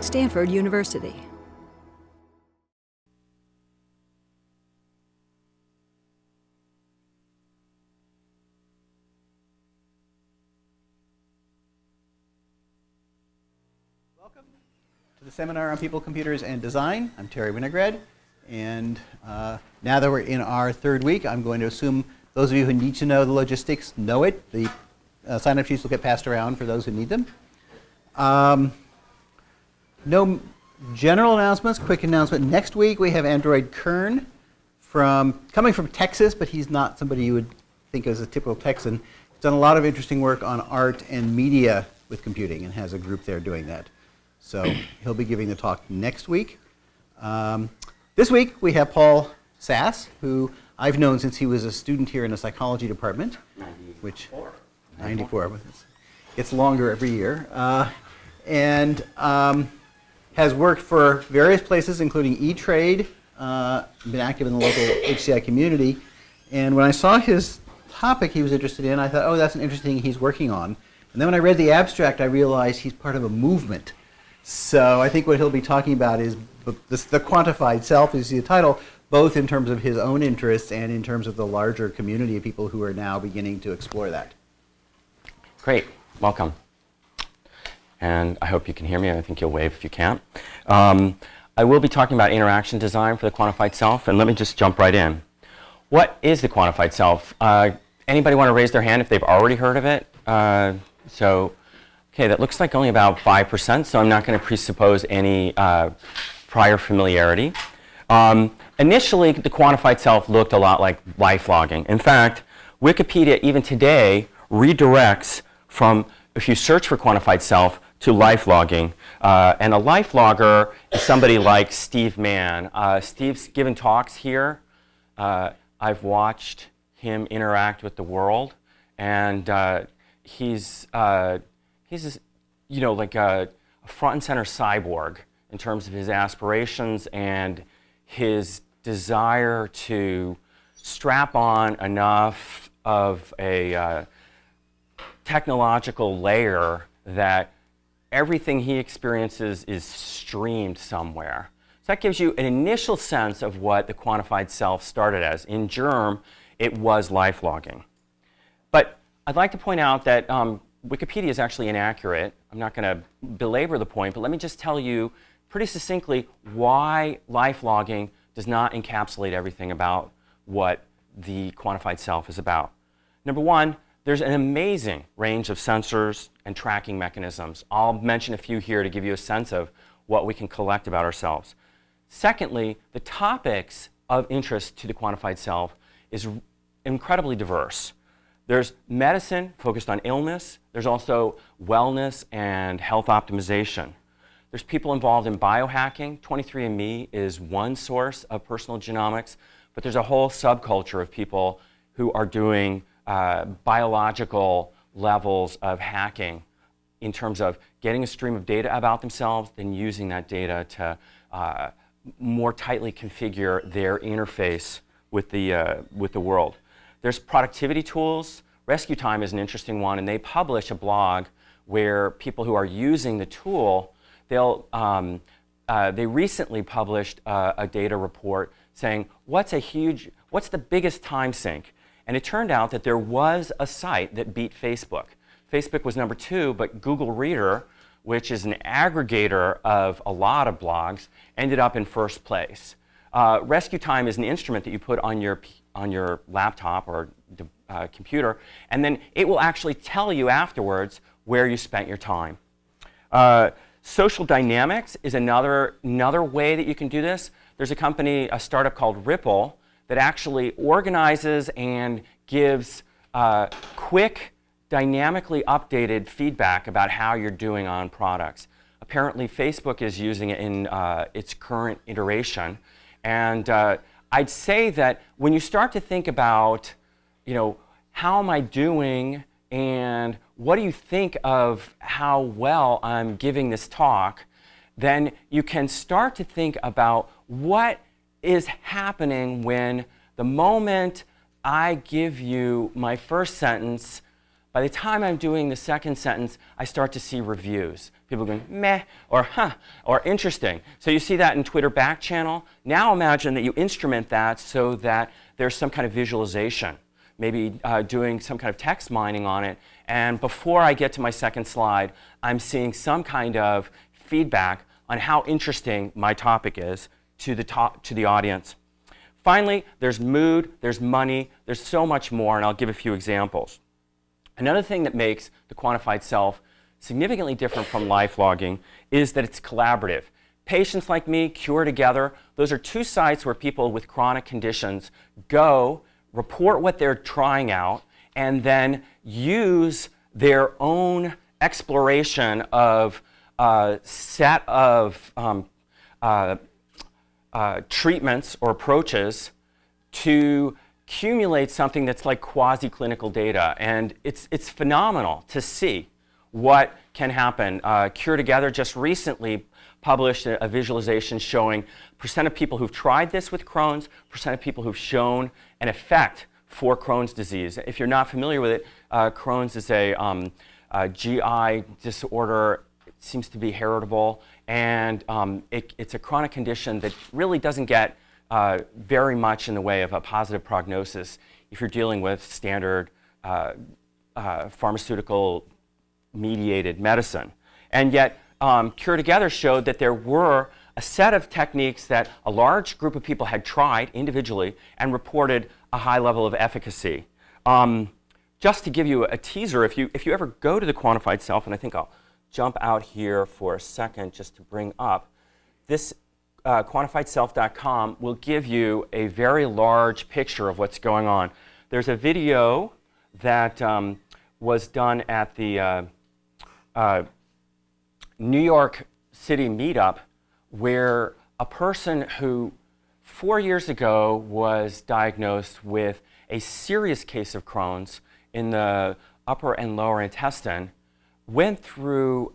Stanford University. Welcome to the seminar on People, Computers, and Design. I'm Terry Winograd, and now that we're in our third week, I'm going to assume those of you who need to know the logistics know it. The sign-up sheets will get passed around for those who need them. No general announcements, quick announcement. Next week we have Android Kern coming from Texas, but he's not somebody you would think as a typical Texan. He's done a lot of interesting work on art and media with computing and has a group there doing that. So he'll be giving the talk next week. This week we have Paul Sass, who I've known since he was a student here in the psychology department. 94. It's longer every year. And has worked for various places, including E-Trade, been active in the local HCI community. And when I saw his topic he was interested in, I thought, oh, that's an interesting thing he's working on. And then when I read the abstract, I realized he's part of a movement. So I think what he'll be talking about is the Quantified Self is the title, both in terms of his own interests and in terms of the larger community of people who are now beginning to explore that. Great. Welcome. And I hope you can hear me. I think you'll wave if you can't. I will be talking about interaction design for the Quantified Self, and let me just jump right in. What is the Quantified Self? Anybody want to raise their hand if they've already heard of it? Okay, that looks like only about 5%, so I'm not going to presuppose any prior familiarity. Initially, the Quantified Self looked a lot like life logging. In fact, Wikipedia, even today, redirects from, if you search for Quantified Self, to life logging. And a life logger is somebody like Steve Mann. Steve's given talks here. I've watched him interact with the world, and he's like a front and center cyborg in terms of his aspirations and his desire to strap on enough of a technological layer that everything he experiences is streamed somewhere. So that gives you an initial sense of what the Quantified Self started as. In germ, it was life logging. But I'd like to point out that Wikipedia is actually inaccurate. I'm not going to belabor the point, but let me just tell you pretty succinctly why life logging does not encapsulate everything about what the Quantified Self is about. Number one, there's an amazing range of sensors and tracking mechanisms. I'll mention a few here to give you a sense of what we can collect about ourselves. Secondly, the topics of interest to the Quantified Self is incredibly diverse. There's medicine focused on illness. There's also wellness and health optimization. There's people involved in biohacking. 23andMe is one source of personal genomics, but there's a whole subculture of people who are doing biological levels of hacking in terms of getting a stream of data about themselves, then using that data to more tightly configure their interface with the world. There's productivity tools. Rescue Time is an interesting one, and they publish a blog where people who are using the tool, they recently published a data report saying, what's the biggest time sink? And it turned out that there was a site that beat Facebook. Facebook was number 2, but Google Reader, which is an aggregator of a lot of blogs, ended up in first place. Rescue Time is an instrument that you put on your laptop or computer, and then it will actually tell you afterwards where you spent your time. Social dynamics is another way that you can do this. There's a startup called Ripple, that actually organizes and gives quick, dynamically updated feedback about how you're doing on products. Apparently, Facebook is using it in its current iteration. And I'd say that when you start to think about, how am I doing and what do you think of how well I'm giving this talk, then you can start to think about what is happening when the moment I give you my first sentence, By the time I'm doing the second sentence, I start to see reviews. People going, meh, or huh, or interesting. So you see that in Twitter back channel. Now imagine that you instrument that so that there's some kind of visualization, maybe doing some kind of text mining on it. And before I get to my second slide, I'm seeing some kind of feedback on how interesting my topic is to the audience. Finally, there's mood, there's money, there's so much more, and I'll give a few examples. Another thing that makes the Quantified Self significantly different from life logging is that it's collaborative. Patients Like Me, Cure Together, those are two sites where people with chronic conditions go, report what they're trying out, and then use their own exploration of a set of treatments or approaches to accumulate something that's like quasi-clinical data. And it's phenomenal to see what can happen. Cure Together just recently published a visualization showing percent of people who've tried this with Crohn's, percent of people who've shown an effect for Crohn's disease. If you're not familiar with it, Crohn's is a GI disorder. It seems to be heritable, and it's a chronic condition that really doesn't get very much in the way of a positive prognosis if you're dealing with standard pharmaceutical-mediated medicine. And yet, Cure Together showed that there were a set of techniques that a large group of people had tried individually and reported a high level of efficacy. Just to give you a teaser, if you ever go to the Quantified Self, and I think I'll jump out here for a second just to bring up, this quantifiedself.com will give you a very large picture of what's going on. There's a video that was done at the New York City meetup where a person who 4 years ago was diagnosed with a serious case of Crohn's in the upper and lower intestine went through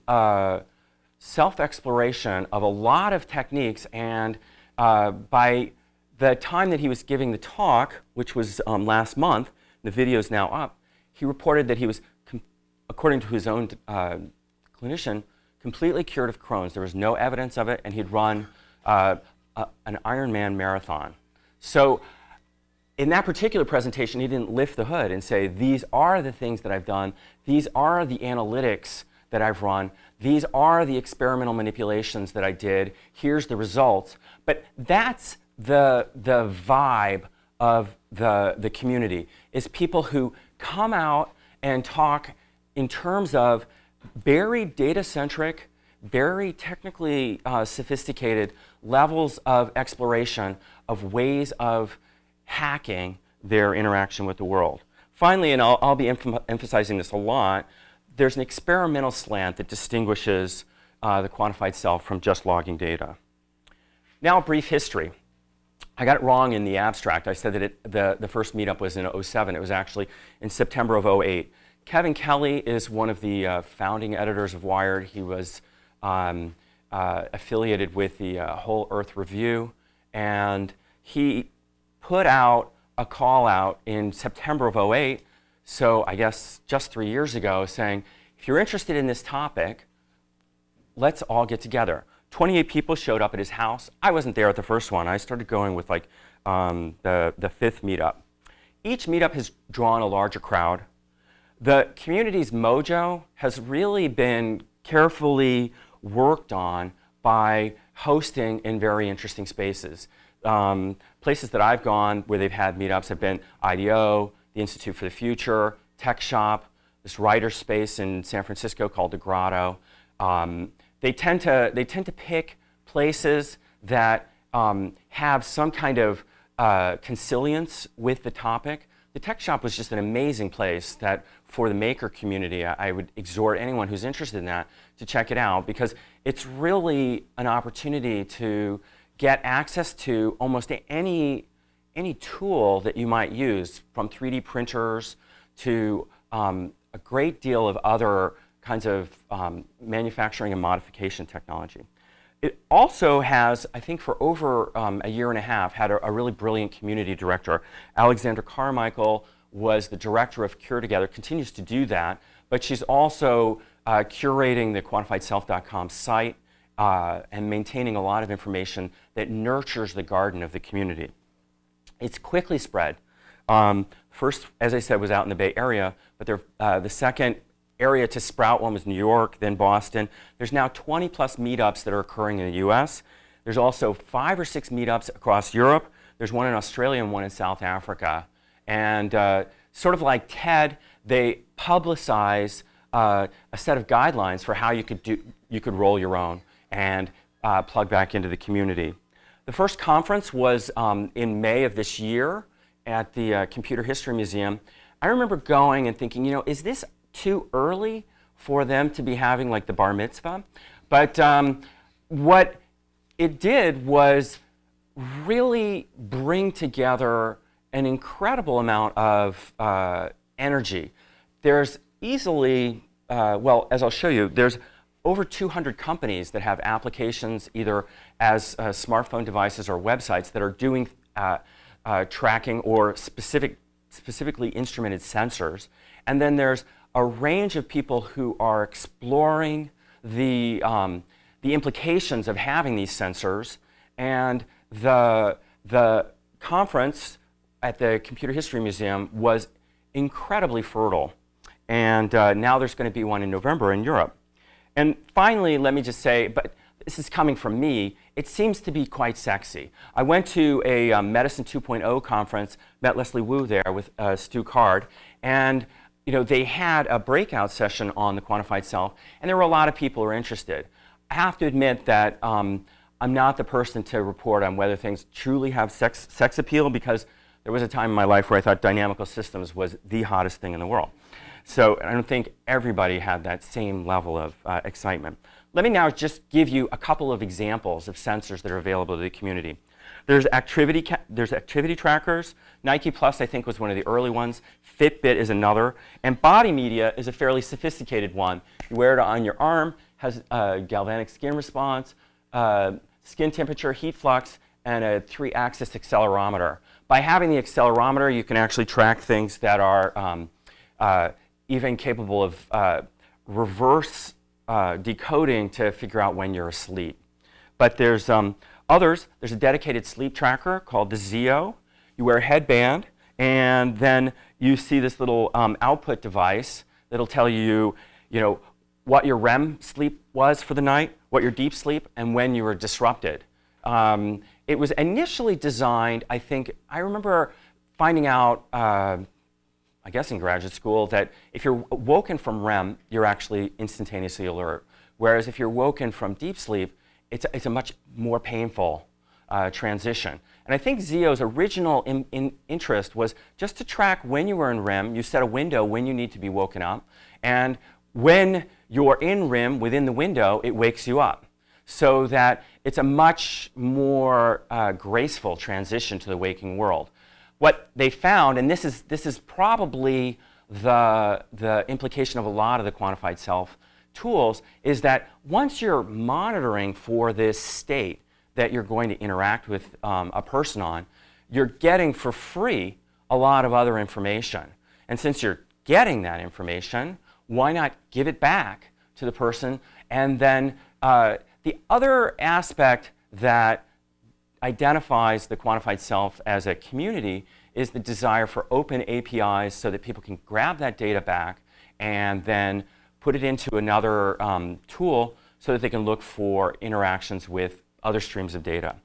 self-exploration of a lot of techniques, and by the time that he was giving the talk, which was last month, the video is now up, he reported that he was, according to his own clinician, completely cured of Crohn's. There was no evidence of it, and he'd run an Ironman marathon. So in that particular presentation, he didn't lift the hood and say, these are the things that I've done, these are the analytics that I've run, these are the experimental manipulations that I did, here's the results. But that's the vibe of the community, is people who come out and talk in terms of very data-centric, very technically sophisticated levels of exploration of ways of hacking their interaction with the world. Finally, and I'll be emphasizing this a lot, there's an experimental slant that distinguishes the Quantified Self from just logging data. Now, a brief history. I got it wrong in the abstract. I said that the first meetup was in '07. It was actually in September of '08. Kevin Kelly is one of the founding editors of Wired. He was affiliated with the Whole Earth Review, and he put out a call out in September of '08, so I guess just 3 years ago, saying, if you're interested in this topic, let's all get together. 28 people showed up at his house. I wasn't there at the first one. I started going with like the fifth meetup. Each meetup has drawn a larger crowd. The community's mojo has really been carefully worked on by hosting in very interesting spaces. Places that I've gone where they've had meetups have been IDEO, the Institute for the Future, Tech Shop, this writer space in San Francisco called the Grotto. They tend to pick places that have some kind of consilience with the topic. The Tech Shop was just an amazing place that for the maker community, I would exhort anyone who's interested in that to check it out, because it's really an opportunity to get access to almost any tool that you might use, from 3D printers to a great deal of other kinds of manufacturing and modification technology. It also has, I think for over a year and a half, had a really brilliant community director. Alexander Carmichael was the director of Cure Together, continues to do that, but she's also curating the quantifiedself.com site and maintaining a lot of information that nurtures the garden of the community. It's quickly spread. First, as I said, was out in the Bay Area, but the second area to sprout one was New York, then Boston. There's now 20 plus meetups that are occurring in the US. There's also 5 or 6 meetups across Europe. There's one in Australia and one in South Africa. And sort of like TED, they publicize a set of guidelines for how you could roll your own and plug back into the community. The first conference was in May of this year at the Computer History Museum. I remember going and thinking, is this too early for them to be having like the bar mitzvah? But what it did was really bring together an incredible amount of energy. There's easily, as I'll show you, there's over 200 companies that have applications either as smartphone devices or websites that are doing tracking or specifically instrumented sensors. And then there's a range of people who are exploring the implications of having these sensors. And the conference at the Computer History Museum was incredibly fertile. And now there's going to be one in November in Europe. And finally, let me just say, but this is coming from me, it seems to be quite sexy. I went to a Medicine 2.0 conference, met Leslie Wu there with Stu Card, and they had a breakout session on the quantified self, and there were a lot of people who were interested. I have to admit that I'm not the person to report on whether things truly have sex appeal, because there was a time in my life where I thought dynamical systems was the hottest thing in the world. So I don't think everybody had that same level of excitement. Let me now just give you a couple of examples of sensors that are available to the community. There's activity trackers. Nike Plus, I think, was one of the early ones. Fitbit is another. And Body Media is a fairly sophisticated one. You wear it on your arm, has a galvanic skin response, skin temperature, heat flux, and a 3-axis accelerometer. By having the accelerometer, you can actually track things that are even capable of reverse decoding to figure out when you're asleep. But there's others. There's a dedicated sleep tracker called the Zeo. You wear a headband, and then you see this little output device that'll tell you, what your REM sleep was for the night, what your deep sleep, and when you were disrupted. It was initially designed, I remember finding out, I guess in graduate school, that if you're woken from REM, you're actually instantaneously alert. Whereas if you're woken from deep sleep, it's a much more painful transition. And I think Zeo's original interest was just to track when you were in REM. You set a window when you need to be woken up. And when you're in REM, within the window, it wakes you up. So that it's a much more graceful transition to the waking world. What they found, and this is probably the implication of a lot of the quantified self tools, is that once you're monitoring for this state that you're going to interact with a person on, you're getting for free a lot of other information. And since you're getting that information, why not give it back to the person? And then the other aspect that identifies the quantified self as a community is the desire for open APIs so that people can grab that data back and then put it into another tool so that they can look for interactions with other streams of data.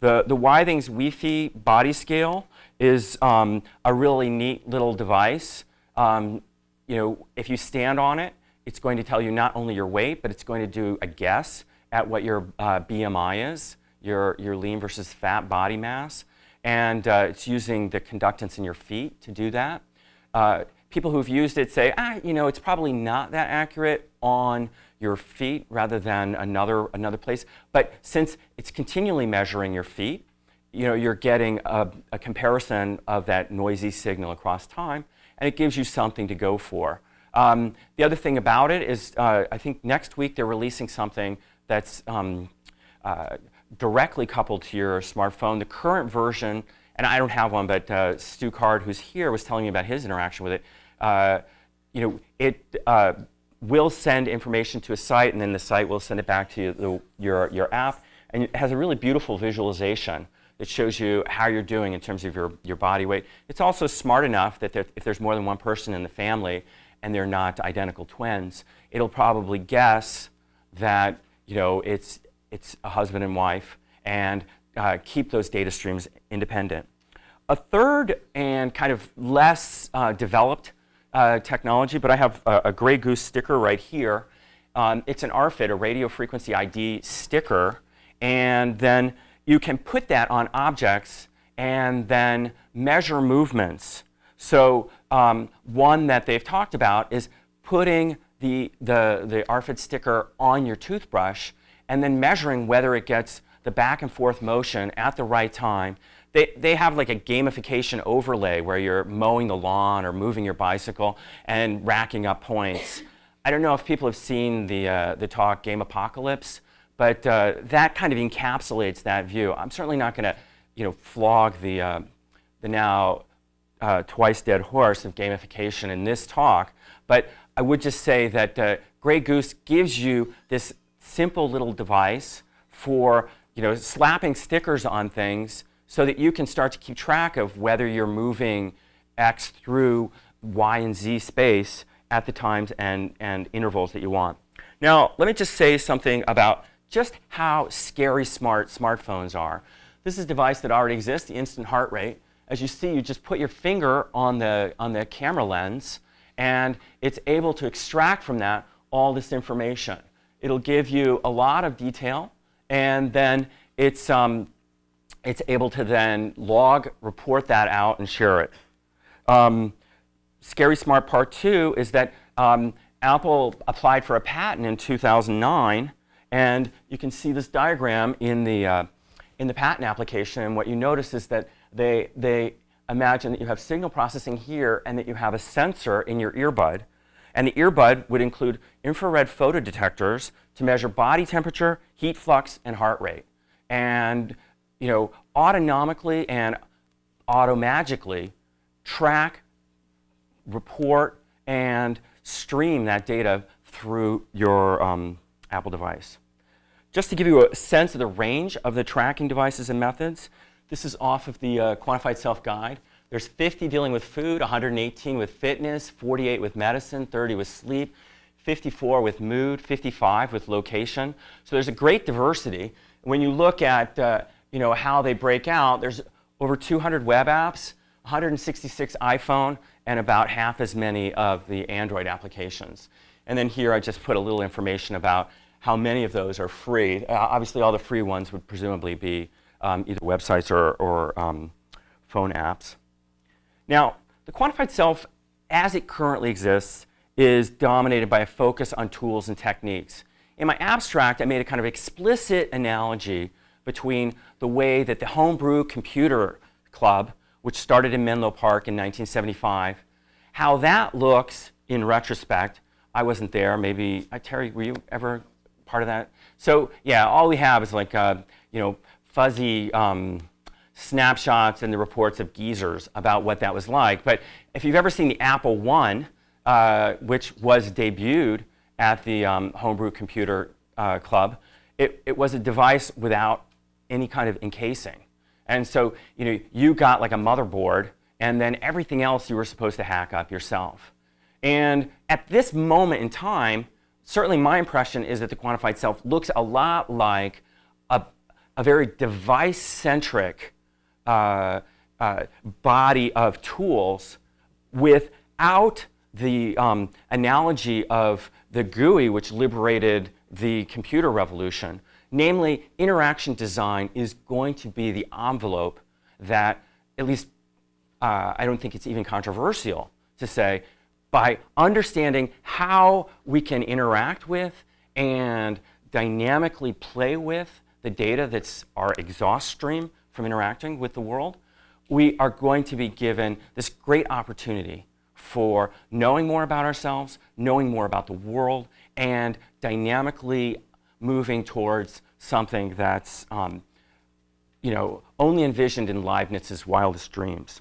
The Withings Wi-Fi body scale is a really neat little device. If you stand on it, it's going to tell you not only your weight, but it's going to do a guess at what your BMI is, your lean versus fat body mass. And it's using the conductance in your feet to do that. People who've used it say, it's probably not that accurate on your feet rather than another place. But since it's continually measuring your feet, you're getting a comparison of that noisy signal across time, and it gives you something to go for. The other thing about it is, I think next week they're releasing something that's directly coupled to your smartphone. The current version and I don't have one, but Stu Card, who's here, was telling me about his interaction with it. It will send information to a site, and then the site will send it back to your app, and it has a really beautiful visualization that shows you how you're doing in terms of your body weight. It's also smart enough that if there's more than one person in the family and they're not identical twins, it'll probably guess that it's a husband and wife, and keep those data streams independent. A third and kind of less developed technology, but I have a Grey Goose sticker right here. It's an RFID, a radio frequency ID sticker, and then you can put that on objects and then measure movements. So one that they've talked about is putting the RFID sticker on your toothbrush and then measuring whether it gets the back and forth motion at the right time. They have like a gamification overlay where you're mowing the lawn or moving your bicycle and racking up points. I don't know if people have seen the talk Game Apocalypse, but that kind of encapsulates that view. I'm certainly not going to flog the now twice dead horse of gamification in this talk, but I would just say that Grey Goose gives you this simple little device for slapping stickers on things so that you can start to keep track of whether you're moving X through Y and Z space at the times and intervals that you want. Now, let me just say something about just how scary smart smartphones are. This is a device that already exists, the instant heart rate. As you see, you just put your finger on the camera lens, and it's able to extract from that all this information. It'll give you a lot of detail, and then it's able to then log, report that out, and share it. Scary Smart Part 2 is that Apple applied for a patent in 2009, and you can see this diagram in the patent application. And what you notice is that they imagine that you have signal processing here and that you have a sensor in your earbud. And the earbud would include infrared photodetectors to measure body temperature, heat flux, and heart rate. And autonomically and automagically track, report, and stream that data through your Apple device. Just to give you a sense of the range of the tracking devices and methods, this is off of the Quantified Self guide. There's 50 dealing with food, 118 with fitness, 48 with medicine, 30 with sleep, 54 with mood, 55 with location. So there's a great diversity. When you look at how they break out, there's over 200 web apps, 166 iPhone, and about half as many of the Android applications. And then here I just put a little information about how many of those are free. Obviously, all the free ones would presumably be either websites or phone apps. Now, the Quantified Self, as it currently exists, is dominated by a focus on tools and techniques. In my abstract, I made a kind of explicit analogy between the way that the Homebrew Computer Club, which started in Menlo Park in 1975, how that looks in retrospect. I wasn't there. Maybe, Terry, were you ever part of that? So, yeah, all we have is like, fuzzy snapshots and the reports of geezers about what that was like. But if you've ever seen the Apple I, which was debuted at the Homebrew Computer Club, it was a device without any kind of encasing. And so, you got like a motherboard, and then everything else you were supposed to hack up yourself. And at this moment in time, certainly my impression is that the Quantified Self looks a lot like a very device-centric body of tools without the analogy of the GUI, which liberated the computer revolution. Namely, interaction design is going to be the envelope that, at least I don't think it's even controversial to say, by understanding how we can interact with and dynamically play with the data that's our exhaust stream from interacting with the world, we are going to be given this great opportunity for knowing more about ourselves, knowing more about the world, and dynamically moving towards something that's only envisioned in Leibniz's wildest dreams.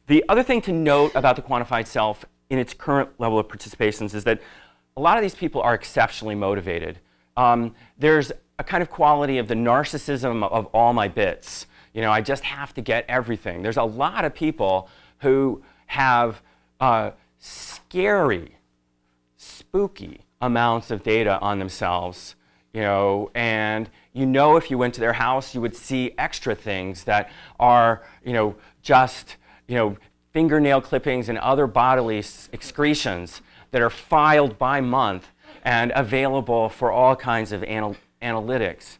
The other thing to note about the quantified self in its current level of participations is that a lot of these people are exceptionally motivated. There's a kind of quality of the narcissism of all my bits. I just have to get everything. There's a lot of people who have scary, spooky amounts of data on themselves, and if you went to their house, you would see extra things that are, just, fingernail clippings and other bodily excretions that are filed by month and available for all kinds of analytics.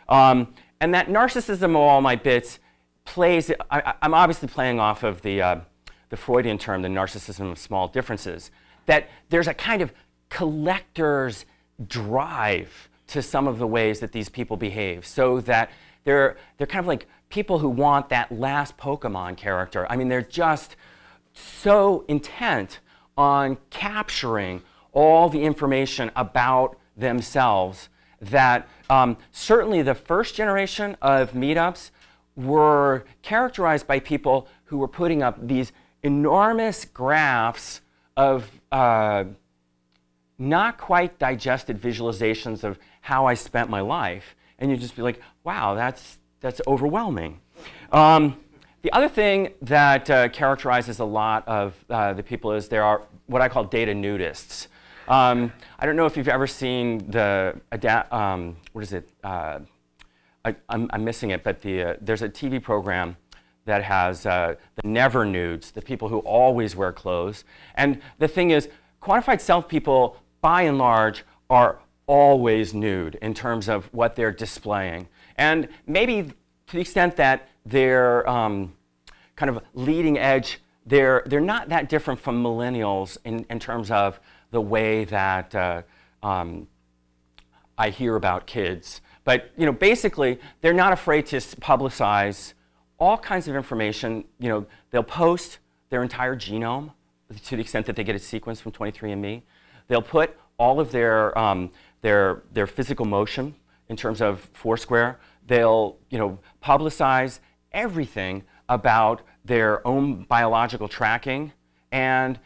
And that narcissism of all my bits plays, I'm obviously playing off of the Freudian term, the narcissism of small differences, that there's a kind of collector's drive to some of the ways that these people behave, so that they're kind of like people who want that last Pokemon character. I mean, they're just so intent on capturing all the information about themselves that certainly the first generation of meetups were characterized by people who were putting up these enormous graphs of not quite digested visualizations of how I spent my life, and you'd just be like, wow, that's overwhelming. The other thing that characterizes a lot of the people is there are what I call data nudists. I don't know if you've ever seen the, what is it? I'm missing it, but there's a TV program that has the never nudes, the people who always wear clothes. And the thing is, quantified self people, by and large, are always nude in terms of what they're displaying. And maybe to the extent that they're kind of leading edge, they're not that different from millennials in terms of the way that I hear about kids. But basically, they're not afraid to publicize all kinds of information. They'll post their entire genome to the extent that they get a sequence from 23andMe. They'll put all of their physical motion in terms of Foursquare. They'll publicize everything about their own biological tracking, and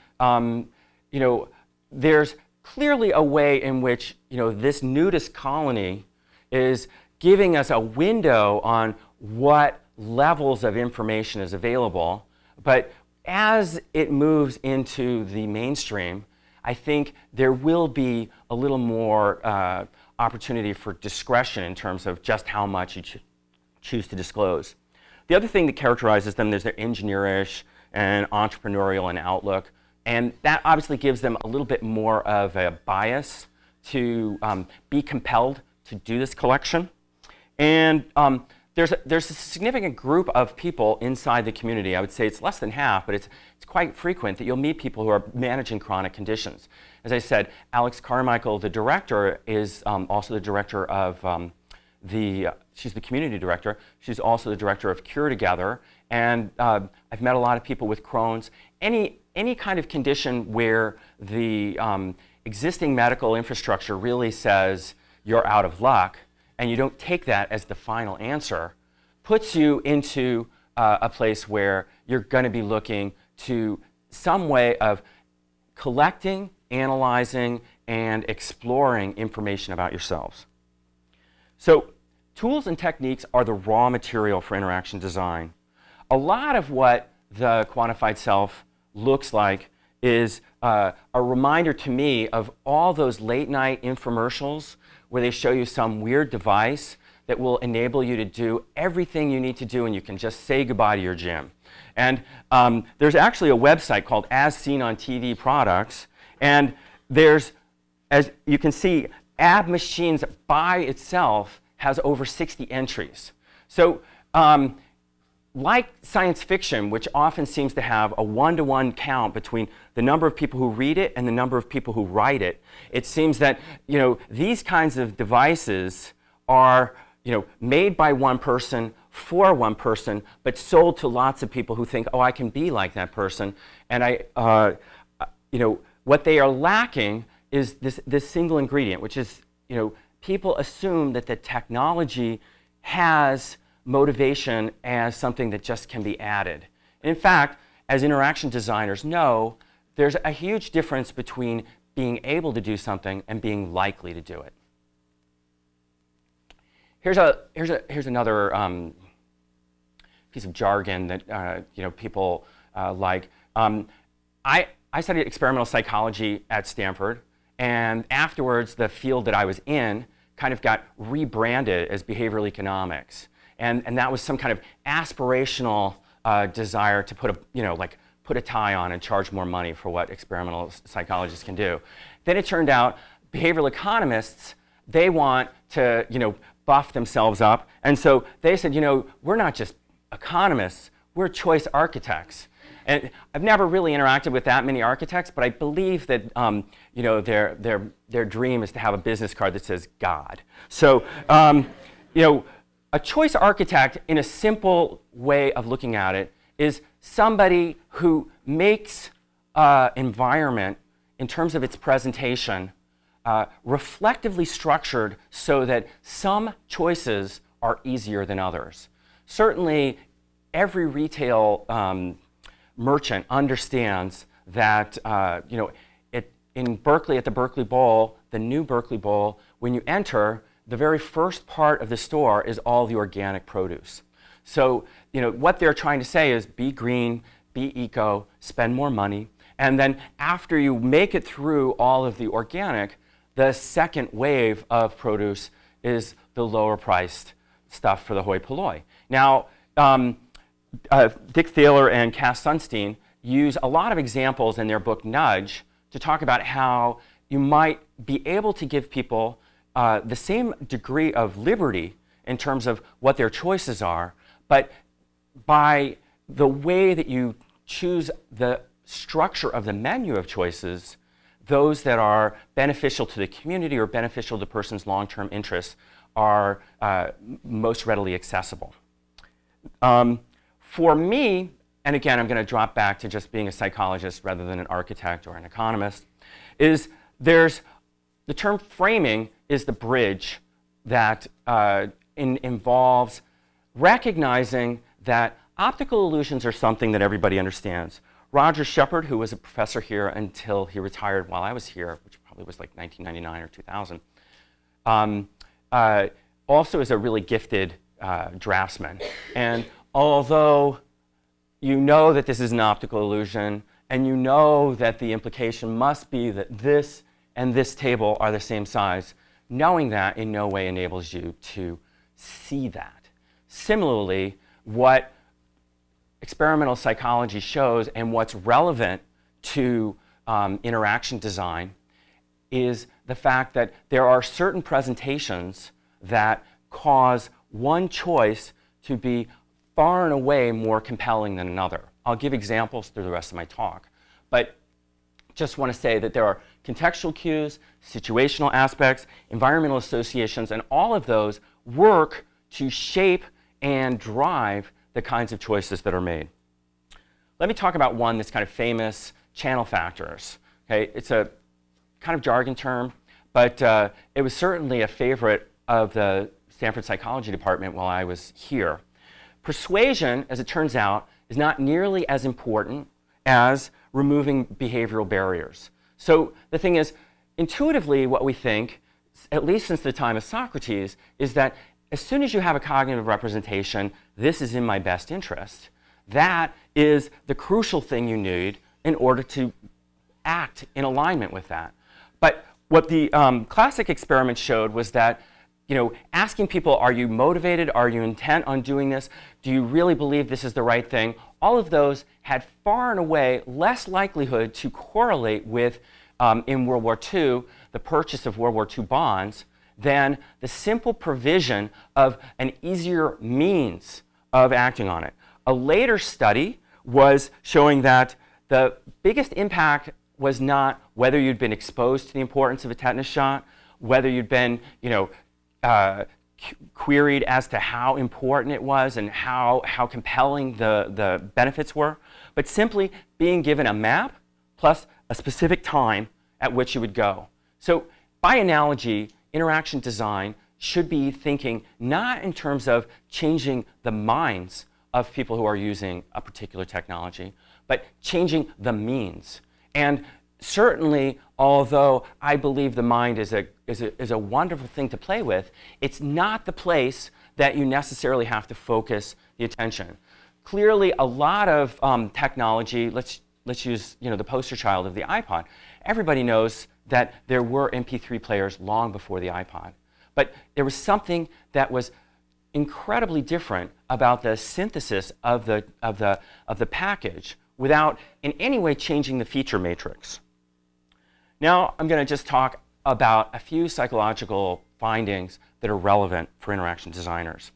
there's clearly a way in which this nudist colony is giving us a window on what levels of information is available. But as it moves into the mainstream, I think there will be a little more opportunity for discretion in terms of just how much you choose to disclose. The other thing that characterizes them is their engineerish and entrepreneurial and outlook, and that obviously gives them a little bit more of a bias to be compelled to do this collection. And there's a significant group of people inside the community. I would say it's less than half, but it's quite frequent that you'll meet people who are managing chronic conditions. As I said, Alex Carmichael, the director, is also the director of she's the community director. She's also the director of Cure Together. And I've met a lot of people with Crohn's. Any kind of condition where the existing medical infrastructure really says you're out of luck, and you don't take that as the final answer, puts you into a place where you're going to be looking to some way of collecting, analyzing, and exploring information about yourselves. So tools and techniques are the raw material for interaction design. A lot of what the quantified self looks like is a reminder to me of all those late night infomercials where they show you some weird device that will enable you to do everything you need to do, and you can just say goodbye to your gym. And there's actually a website called As Seen on TV Products, and there's, as you can see, Ab Machines by itself has over 60 entries. So like science fiction, which often seems to have a one-to-one count between the number of people who read it and the number of people who write it, it seems that these kinds of devices are made by one person for one person, but sold to lots of people who think, oh, I can be like that person. And what they are lacking is this single ingredient, which is people assume that the technology has motivation as something that just can be added. In fact, as interaction designers know, there's a huge difference between being able to do something and being likely to do it. Here's another piece of jargon that people like. I studied experimental psychology at Stanford, and afterwards the field that I was in kind of got rebranded as behavioral economics, and that was some kind of aspirational desire to put a tie on and charge more money for what experimental psychologists can do. Then it turned out behavioral economists, they want to buff themselves up, and so they said, we're not just economists, we're choice architects. And I've never really interacted with that many architects, but I believe that their dream is to have a business card that says God. So a choice architect, in a simple way of looking at it, is somebody who makes environment, in terms of its presentation, reflectively structured so that some choices are easier than others. Certainly, every retail merchant understands that in Berkeley, at the Berkeley Bowl, the new Berkeley Bowl, when you enter, the very first part of the store is all the organic produce. So what they're trying to say is be green, be eco, spend more money, and then after you make it through all of the organic, the second wave of produce is the lower priced stuff for the hoi polloi. Now, Dick Thaler and Cass Sunstein use a lot of examples in their book Nudge to talk about how you might be able to give people the same degree of liberty in terms of what their choices are, but by the way that you choose the structure of the menu of choices, those that are beneficial to the community or beneficial to the person's long-term interests are most readily accessible. For me, and again, I'm going to drop back to just being a psychologist rather than an architect or an economist, is the term framing is the bridge that involves recognizing that optical illusions are something that everybody understands. Roger Shepard, who was a professor here until he retired while I was here, which probably was like 1999 or 2000, also is a really gifted draftsman. And although you know that this is an optical illusion, and you know that the implication must be that this and this table are the same size, knowing that in no way enables you to see that. Similarly, what experimental psychology shows and what's relevant to interaction design is the fact that there are certain presentations that cause one choice to be far and away more compelling than another. I'll give examples through the rest of my talk, but just want to say that there are contextual cues, situational aspects, environmental associations, and all of those work to shape and drive the kinds of choices that are made. Let me talk about one that's kind of famous, channel factors. Okay, it's a kind of jargon term, but it was certainly a favorite of the Stanford Psychology Department while I was here. Persuasion, as it turns out, is not nearly as important as removing behavioral barriers. So the thing is, intuitively what we think, at least since the time of Socrates, is that as soon as you have a cognitive representation, this is in my best interest, that is the crucial thing you need in order to act in alignment with that. But what the classic experiment showed was that asking people, are you motivated? Are you intent on doing this? Do you really believe this is the right thing? All of those had far and away less likelihood to correlate with, in World War II, the purchase of World War II bonds than the simple provision of an easier means of acting on it. A later study was showing that the biggest impact was not whether you'd been exposed to the importance of a tetanus shot, whether you'd been, queried as to how important it was and how compelling the benefits were, but simply being given a map plus a specific time at which you would go. So by analogy, interaction design should be thinking not in terms of changing the minds of people who are using a particular technology, but changing the means. And certainly, although I believe the mind is a wonderful thing to play with, it's not the place that you necessarily have to focus the attention. Clearly, a lot of technology, let's use the poster child of the iPod. Everybody knows that there were MP3 players long before the iPod. But there was something that was incredibly different about the synthesis of the package without in any way changing the feature matrix. Now I'm going to just talk about a few psychological findings that are relevant for interaction designers.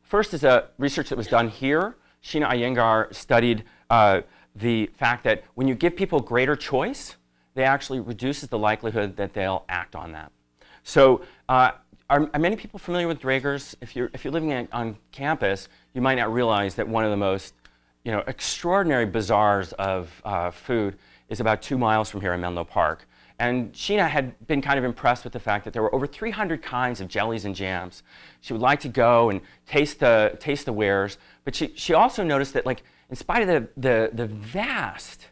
First is a research that was done here. Sheena Iyengar studied the fact that when you give people greater choice, they actually reduces the likelihood that they'll act on that. So are many people familiar with Draeger's? If you're living on campus, you might not realize that one of the most extraordinary bazaars of food is about 2 miles from here in Menlo Park. And Sheena had been kind of impressed with the fact that there were over 300 kinds of jellies and jams. She would like to go and taste the wares, but she also noticed that, like, in spite of the vast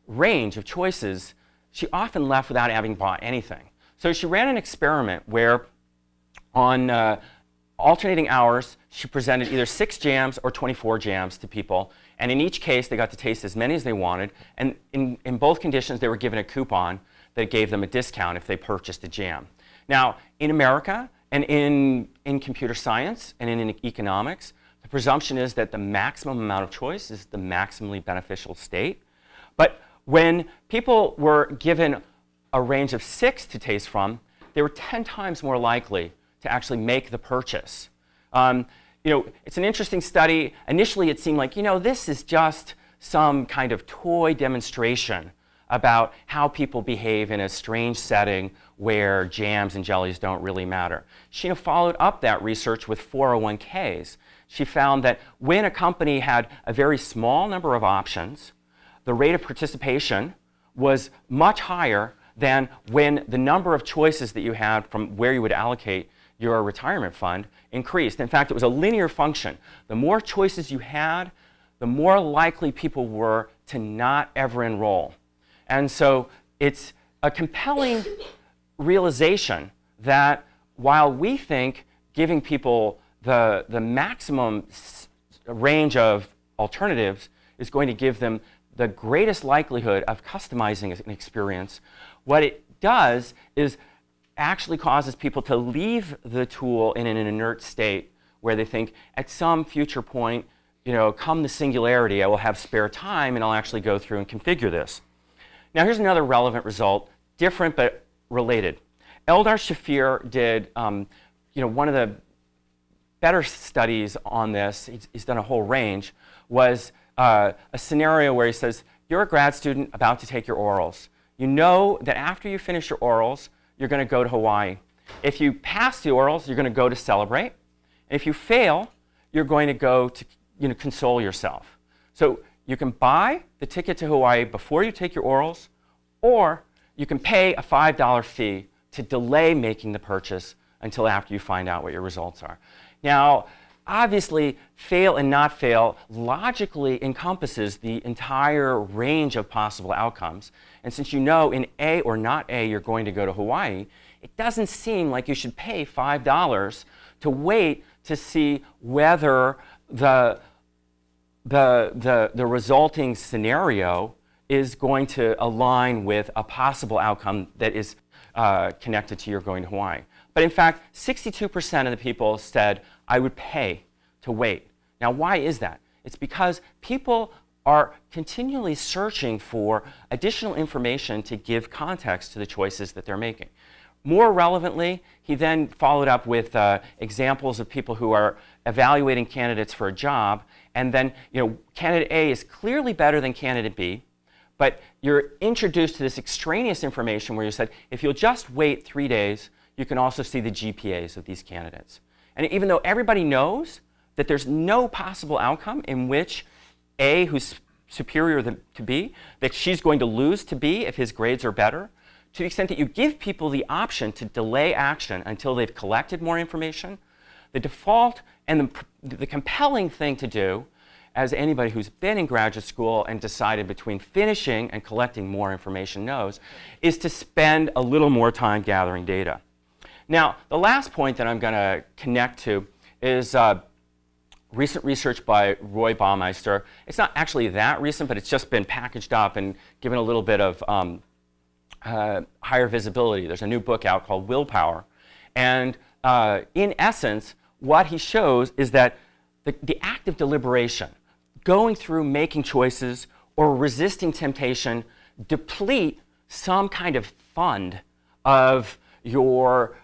range of choices, she often left without having bought anything. So she ran an experiment where on alternating hours, she presented either 6 jams or 24 jams to people. And in each case, they got to taste as many as they wanted. And in both conditions, they were given a coupon that gave them a discount if they purchased a jam. Now, in America and in computer science and in economics, the presumption is that the maximum amount of choice is the maximally beneficial state. But when people were given a range of 6 to taste from, they were 10 times more likely to actually make the purchase. It's an interesting study. Initially, it seemed like, this is just some kind of toy demonstration about how people behave in a strange setting where jams and jellies don't really matter. Sheena followed up that research with 401ks. She found that when a company had a very small number of options, the rate of participation was much higher than when the number of choices that you had from where you would allocate your retirement fund increased. In fact, it was a linear function. The more choices you had, the more likely people were to not ever enroll. And so it's a compelling realization that while we think giving people the maximum range of alternatives is going to give them the greatest likelihood of customizing an experience, what it does is actually causes people to leave the tool in an inert state where they think at some future point, come the singularity, I will have spare time and I'll actually go through and configure this. Now here's another relevant result, different but related. Eldar Shafir did one of the better studies on this, he's done a whole range, was a scenario where he says, you're a grad student about to take your orals. You know that after you finish your orals, you're going to go to Hawaii. If you pass the orals, you're going to go to celebrate. And if you fail, you're going to go to console yourself. So you can buy the ticket to Hawaii before you take your orals, or you can pay a $5 fee to delay making the purchase until after you find out what your results are. Now, obviously, fail and not fail logically encompasses the entire range of possible outcomes. And since in A or not A you're going to go to Hawaii, it doesn't seem like you should pay $5 to wait to see whether the resulting scenario is going to align with a possible outcome that is connected to your going to Hawaii. But in fact, 62% of the people said, I would pay to wait. Now, why is that? It's because people are continually searching for additional information to give context to the choices that they're making. More relevantly, he then followed up with examples of people who are evaluating candidates for a job, and then candidate A is clearly better than candidate B, but you're introduced to this extraneous information where you said, if you'll just wait 3 days, you can also see the GPAs of these candidates. And even though everybody knows that there's no possible outcome in which A, who's superior to B, that she's going to lose to B if his grades are better, to the extent that you give people the option to delay action until they've collected more information, the default and the compelling thing to do, as anybody who's been in graduate school and decided between finishing and collecting more information knows, is to spend a little more time gathering data. Now, the last point that I'm going to connect to is recent research by Roy Baumeister. It's not actually that recent, but it's just been packaged up and given a little bit of higher visibility. There's a new book out called Willpower. And in essence, what he shows is that the act of deliberation, going through making choices or resisting temptation, deplete some kind of fund of your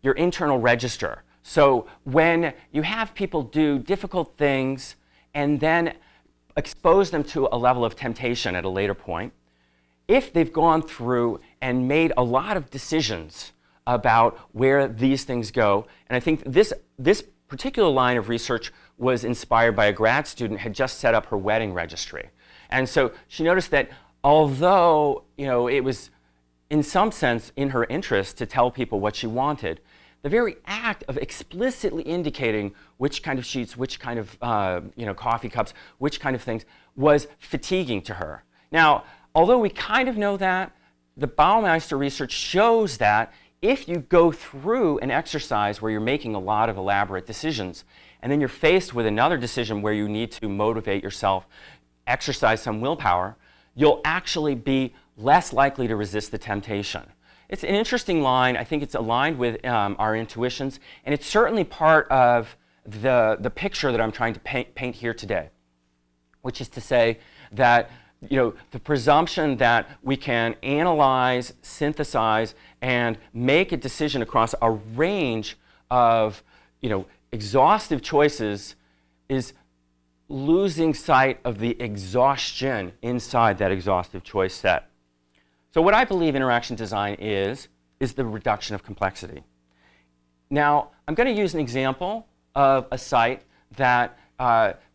internal register. So when you have people do difficult things and then expose them to a level of temptation at a later point, if they've gone through and made a lot of decisions about where these things go, and I think this particular line of research was inspired by a grad student who had just set up her wedding registry. And so she noticed that although it was in some sense in her interest to tell people what she wanted, the very act of explicitly indicating which kind of sheets, which kind of coffee cups, which kind of things was fatiguing to her. Now, although we kind of know that, the Baumeister research shows that if you go through an exercise where you're making a lot of elaborate decisions, and then you're faced with another decision where you need to motivate yourself, exercise some willpower, you'll actually be less likely to resist the temptation. It's an interesting line. I think it's aligned with our intuitions, and it's certainly part of the picture that I'm trying to paint here today, which is to say that the presumption that we can analyze, synthesize, and make a decision across a range of exhaustive choices is losing sight of the exhaustion inside that exhaustive choice set. So what I believe interaction design is the reduction of complexity. Now, I'm going to use an example of a site that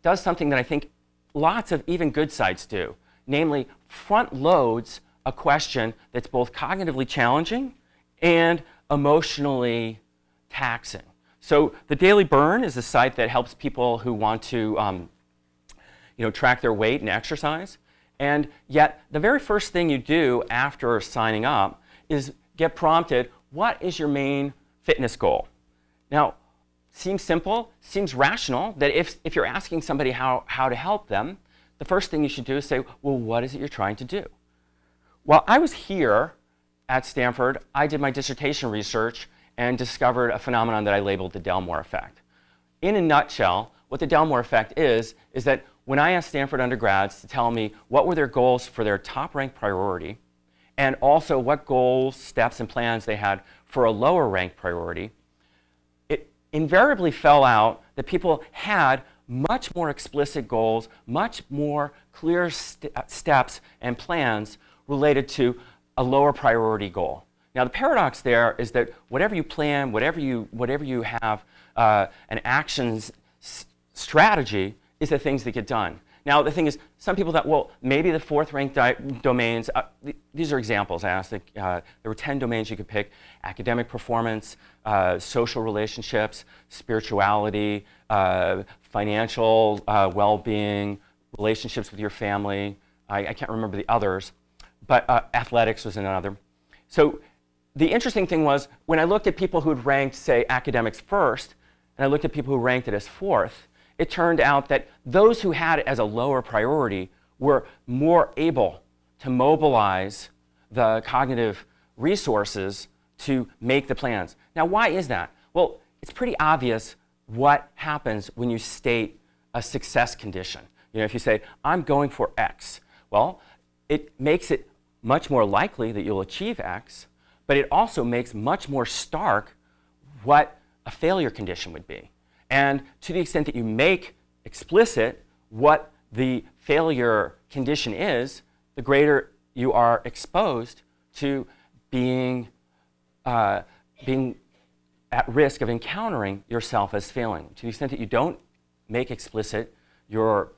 does something that I think lots of even good sites do, namely front loads a question that's both cognitively challenging and emotionally taxing. So the Daily Burn is a site that helps people who want to track their weight and exercise. And yet, the very first thing you do after signing up is get prompted, what is your main fitness goal? Now, seems simple, seems rational, that if you're asking somebody how to help them, the first thing you should do is say, well, what is it you're trying to do? While I was here at Stanford, I did my dissertation research and discovered a phenomenon that I labeled the Delmore effect. In a nutshell, what the Delmore effect is that when I asked Stanford undergrads to tell me what were their goals for their top-ranked priority, and also what goals, steps, and plans they had for a lower-ranked priority, it invariably fell out that people had much more explicit goals, much more clear steps and plans related to a lower priority goal. Now, the paradox there is that whatever you plan, whatever you have an actions strategy is the things that get done. Now, the thing is, some people thought, well, maybe the fourth-ranked domains, these are examples. I asked, there were 10 domains you could pick: academic performance, social relationships, spirituality, financial well-being, relationships with your family. I can't remember the others, but athletics was another. So the interesting thing was, when I looked at people who had ranked, say, academics first, and I looked at people who ranked it as fourth, it turned out that those who had it as a lower priority were more able to mobilize the cognitive resources to make the plans. Now, why is that? Well, it's pretty obvious what happens when you state a success condition. If you say, I'm going for X, well, it makes it much more likely that you'll achieve X, but it also makes much more stark what a failure condition would be. And to the extent that you make explicit what the failure condition is, the greater you are exposed to being at risk of encountering yourself as failing. To the extent that you don't make explicit your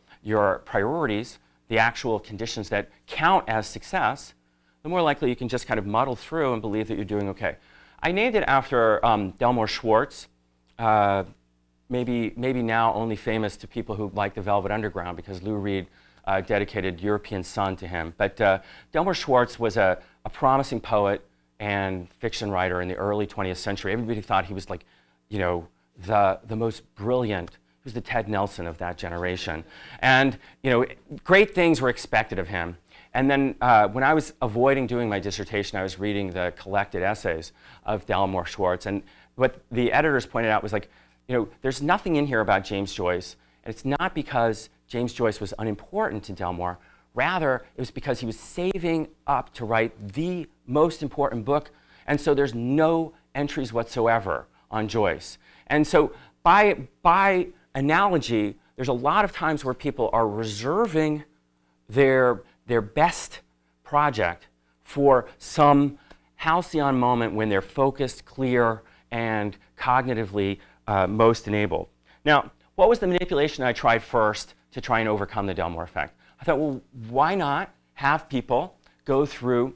priorities, the actual conditions that count as success, the more likely you can just kind of muddle through and believe that you're doing okay. I named it after Delmore Schwartz, maybe now only famous to people who like the Velvet Underground because Lou Reed dedicated European Sun to him. But Delmore Schwartz was a promising poet and fiction writer in the early 20th century. Everybody thought he was like, the most brilliant. He was the Ted Nelson of that generation. And, great things were expected of him. And then when I was avoiding doing my dissertation, I was reading the collected essays of Delmore Schwartz. And what the editors pointed out was like, there's nothing in here about James Joyce. And it's not because James Joyce was unimportant to Delmore. Rather, it was because he was saving up to write the most important book. And so there's no entries whatsoever on Joyce. And so by analogy, there's a lot of times where people are reserving their best project for some halcyon moment when they're focused, clear, and cognitively most enabled. Now, what was the manipulation I tried first to try and overcome the Delmore effect? I thought, well, why not have people go through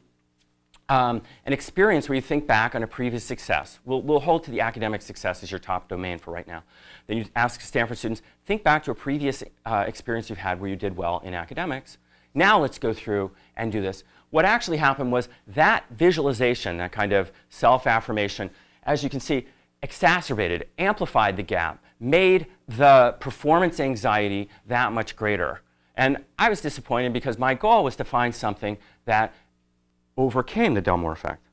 an experience where you think back on a previous success. We'll hold to the academic success as your top domain for right now. Then you ask Stanford students, think back to a previous experience you've had where you did well in academics. Now let's go through and do this. What actually happened was that visualization, that kind of self-affirmation, as you can see, exacerbated, amplified the gap, made the performance anxiety that much greater. And I was disappointed because my goal was to find something that overcame the Delmore effect.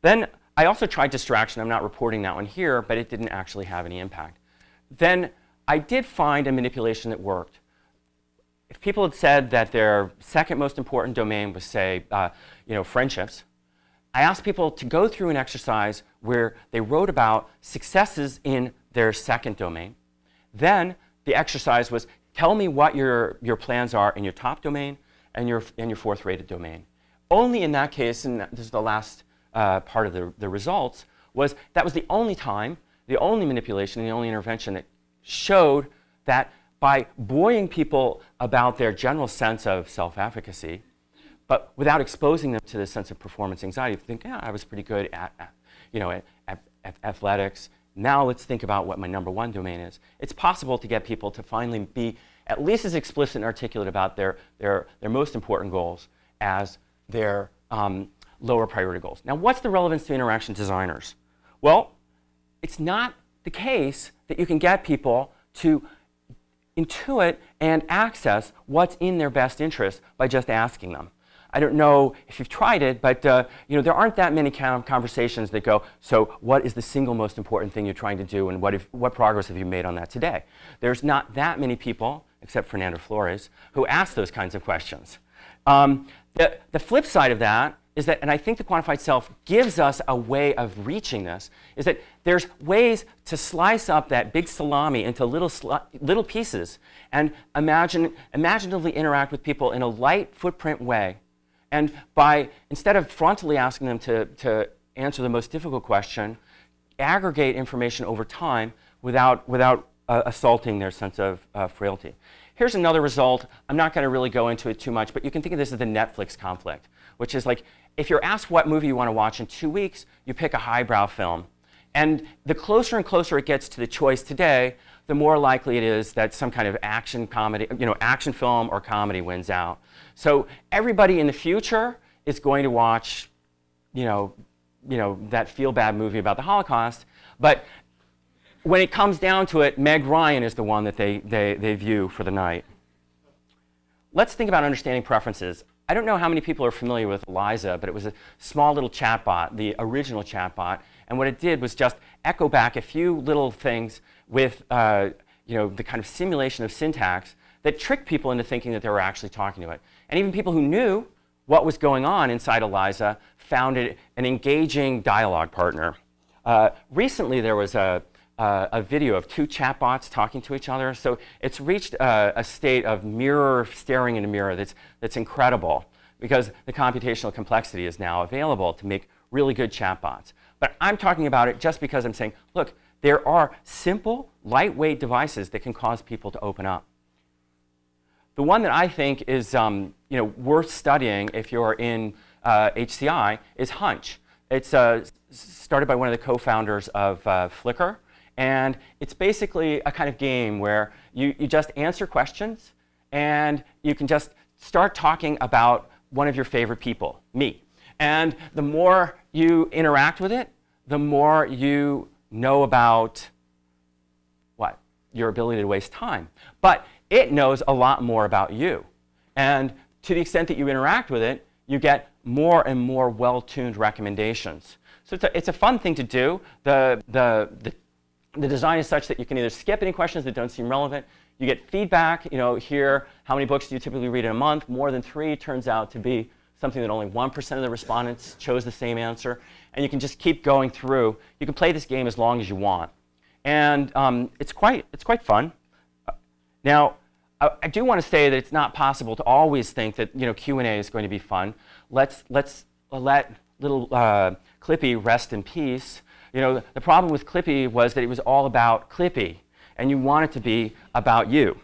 Then I also tried distraction. I'm not reporting that one here, but it didn't actually have any impact. Then I did find a manipulation that worked. If people had said that their second most important domain was, say, friendships, I asked people to go through an exercise where they wrote about successes in their second domain. Then the exercise was, tell me what your plans are in your top domain and your fourth-rated domain. Only in that case, and this is the last part of the results, was that was the only time, the only manipulation, the only intervention that showed that by buoying people about their general sense of self-efficacy, but without exposing them to this sense of performance anxiety, think, yeah, I was pretty good at athletics. Now let's think about what my number one domain is. It's possible to get people to finally be at least as explicit and articulate about their most important goals as their lower priority goals. Now, what's the relevance to interaction designers? Well, it's not the case that you can get people to intuit and access what's in their best interest by just asking them. I don't know if you've tried it, but there aren't that many conversations that go, so what is the single most important thing you're trying to do, and what progress have you made on that today? There's not that many people, except Fernando Flores, who ask those kinds of questions. The flip side of that is that, and I think the quantified self gives us a way of reaching this, is that there's ways to slice up that big salami into little pieces and imaginatively interact with people in a light footprint way. And by, instead of frontally asking them to answer the most difficult question, aggregate information over time without assaulting their sense of frailty. Here's another result. I'm not going to really go into it too much, but you can think of this as the Netflix conflict, which is like, if you're asked what movie you want to watch in 2 weeks, you pick a highbrow film. And the closer and closer it gets to the choice today, the more likely it is that some kind of action film or comedy wins out. So everybody in the future is going to watch, that feel-bad movie about the Holocaust, but when it comes down to it, Meg Ryan is the one that they view for the night. Let's think about understanding preferences. I don't know how many people are familiar with Eliza, but it was a small little chatbot, the original chatbot, and what it did was just echo back a few little things with the kind of simulation of syntax that tricked people into thinking that they were actually talking to it. And even people who knew what was going on inside Eliza found it an engaging dialogue partner. Recently, there was a video of two chatbots talking to each other. So it's reached a state of mirror staring in a mirror that's incredible, because the computational complexity is now available to make really good chatbots. But I'm talking about it just because I'm saying, look, there are simple, lightweight devices that can cause people to open up. The one that I think is worth studying if you're in HCI is Hunch. It's started by one of the co-founders of Flickr, and it's basically a kind of game where you just answer questions, and you can just start talking about one of your favorite people, me. And the more you interact with it, the more you know about what? Your ability to waste time. But it knows a lot more about you. And to the extent that you interact with it, you get more and more well-tuned recommendations. So it's a fun thing to do. The design is such that you can either skip any questions that don't seem relevant. You get feedback. Here, how many books do you typically read in a month? More than 3 turns out to be something that only 1% of the respondents chose the same answer. And you can just keep going through. You can play this game as long as you want. And it's quite fun. Now, I do want to say that it's not possible to always think that Q&A is going to be fun. Let's let little Clippy rest in peace. The problem with Clippy was that it was all about Clippy, and you want it to be about you.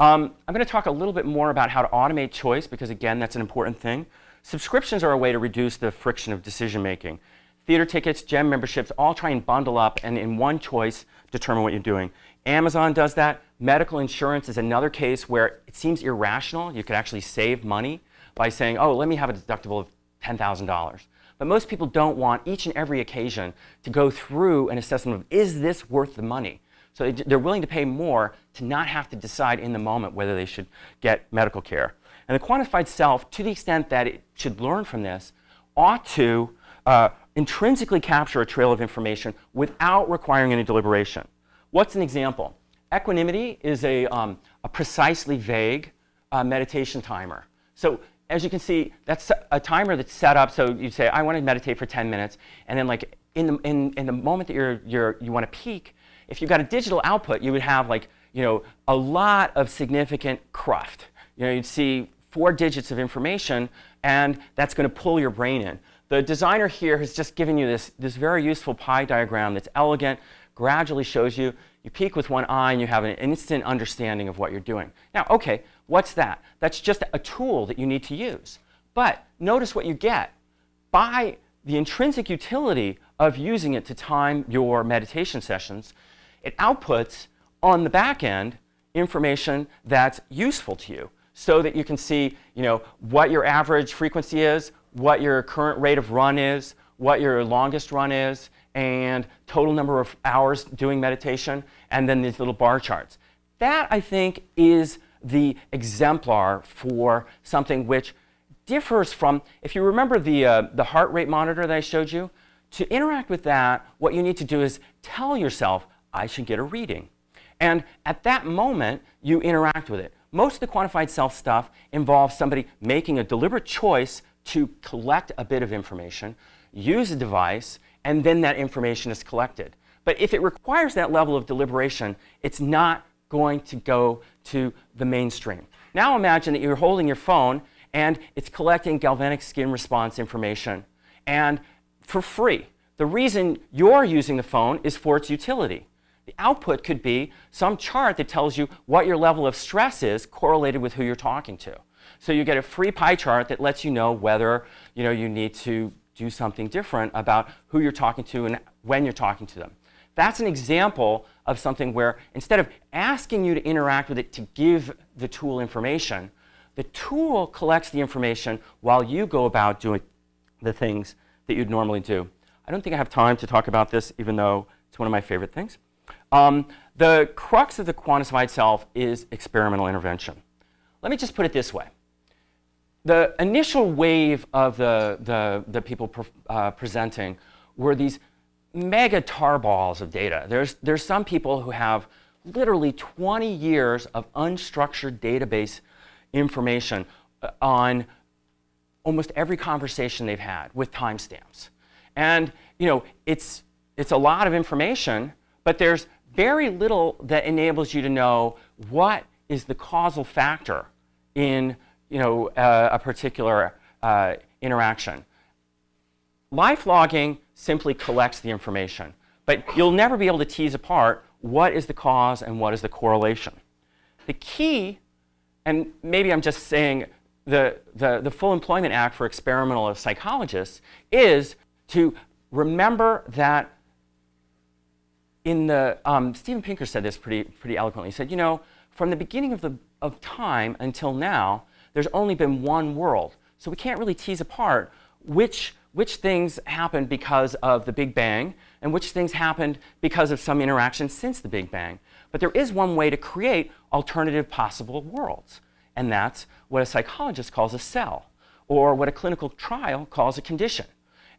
I'm going to talk a little bit more about how to automate choice, because again, that's an important thing. Subscriptions are a way to reduce the friction of decision making. Theater tickets, gym memberships, all try and bundle up and in one choice determine what you're doing. Amazon does that. Medical insurance is another case where it seems irrational. You could actually save money by saying, oh, let me have a deductible of $10,000. But most people don't want each and every occasion to go through an assessment of, is this worth the money? So they're willing to pay more to not have to decide in the moment whether they should get medical care. And the quantified self, to the extent that it should learn from this, ought to intrinsically capture a trail of information without requiring any deliberation. What's an example? Equanimity is a precisely vague meditation timer. So as you can see, that's a timer that's set up so you say, I want to meditate for 10 minutes, and then like in the moment that you want to peak, if you've got a digital output, you would have a lot of significant cruft. You'd see 4 digits of information, and that's going to pull your brain in. The designer here has just given you this very useful pie diagram that's elegant, gradually shows you peak with one eye and you have an instant understanding of what you're doing. Now, okay, what's that? That's just a tool that you need to use. But notice what you get. By the intrinsic utility of using it to time your meditation sessions, it outputs on the back end information that's useful to you so that you can see what your average frequency is, what your current rate of run is, what your longest run is, and total number of hours doing meditation, and then these little bar charts. That, I think, is the exemplar for something which differs from, if you remember the heart rate monitor that I showed you, to interact with that, what you need to do is tell yourself, I should get a reading. And at that moment, you interact with it. Most of the quantified self stuff involves somebody making a deliberate choice to collect a bit of information, use a device, and then that information is collected. But if it requires that level of deliberation, it's not going to go to the mainstream. Now imagine that you're holding your phone and it's collecting galvanic skin response information, and for free. The reason you're using the phone is for its utility. The output could be some chart that tells you what your level of stress is correlated with who you're talking to. So you get a free pie chart that lets you know whether you need to do something different about who you're talking to and when you're talking to them. That's an example of something where instead of asking you to interact with it to give the tool information, the tool collects the information while you go about doing the things that you'd normally do. I don't think I have time to talk about this, even though it's one of my favorite things. The crux of the quantified self is experimental intervention. Let me just put it this way. The initial wave of the people presenting were these mega tarballs of data. There's some people who have literally 20 years of unstructured database information on almost every conversation they've had with timestamps. And it's a lot of information, but there's very little that enables you to know what is the causal factor in a particular interaction. Life logging simply collects the information, but you'll never be able to tease apart what is the cause and what is the correlation. The key, and maybe I'm just saying the Full Employment Act for experimental psychologists is to remember that in the, Steven Pinker said this pretty eloquently. He said, you know, from the beginning of time until now, there's only been one world. So we can't really tease apart which things happened because of the Big Bang and which things happened because of some interaction since the Big Bang. But there is one way to create alternative possible worlds. And that's what a psychologist calls a cell, or what a clinical trial calls a condition.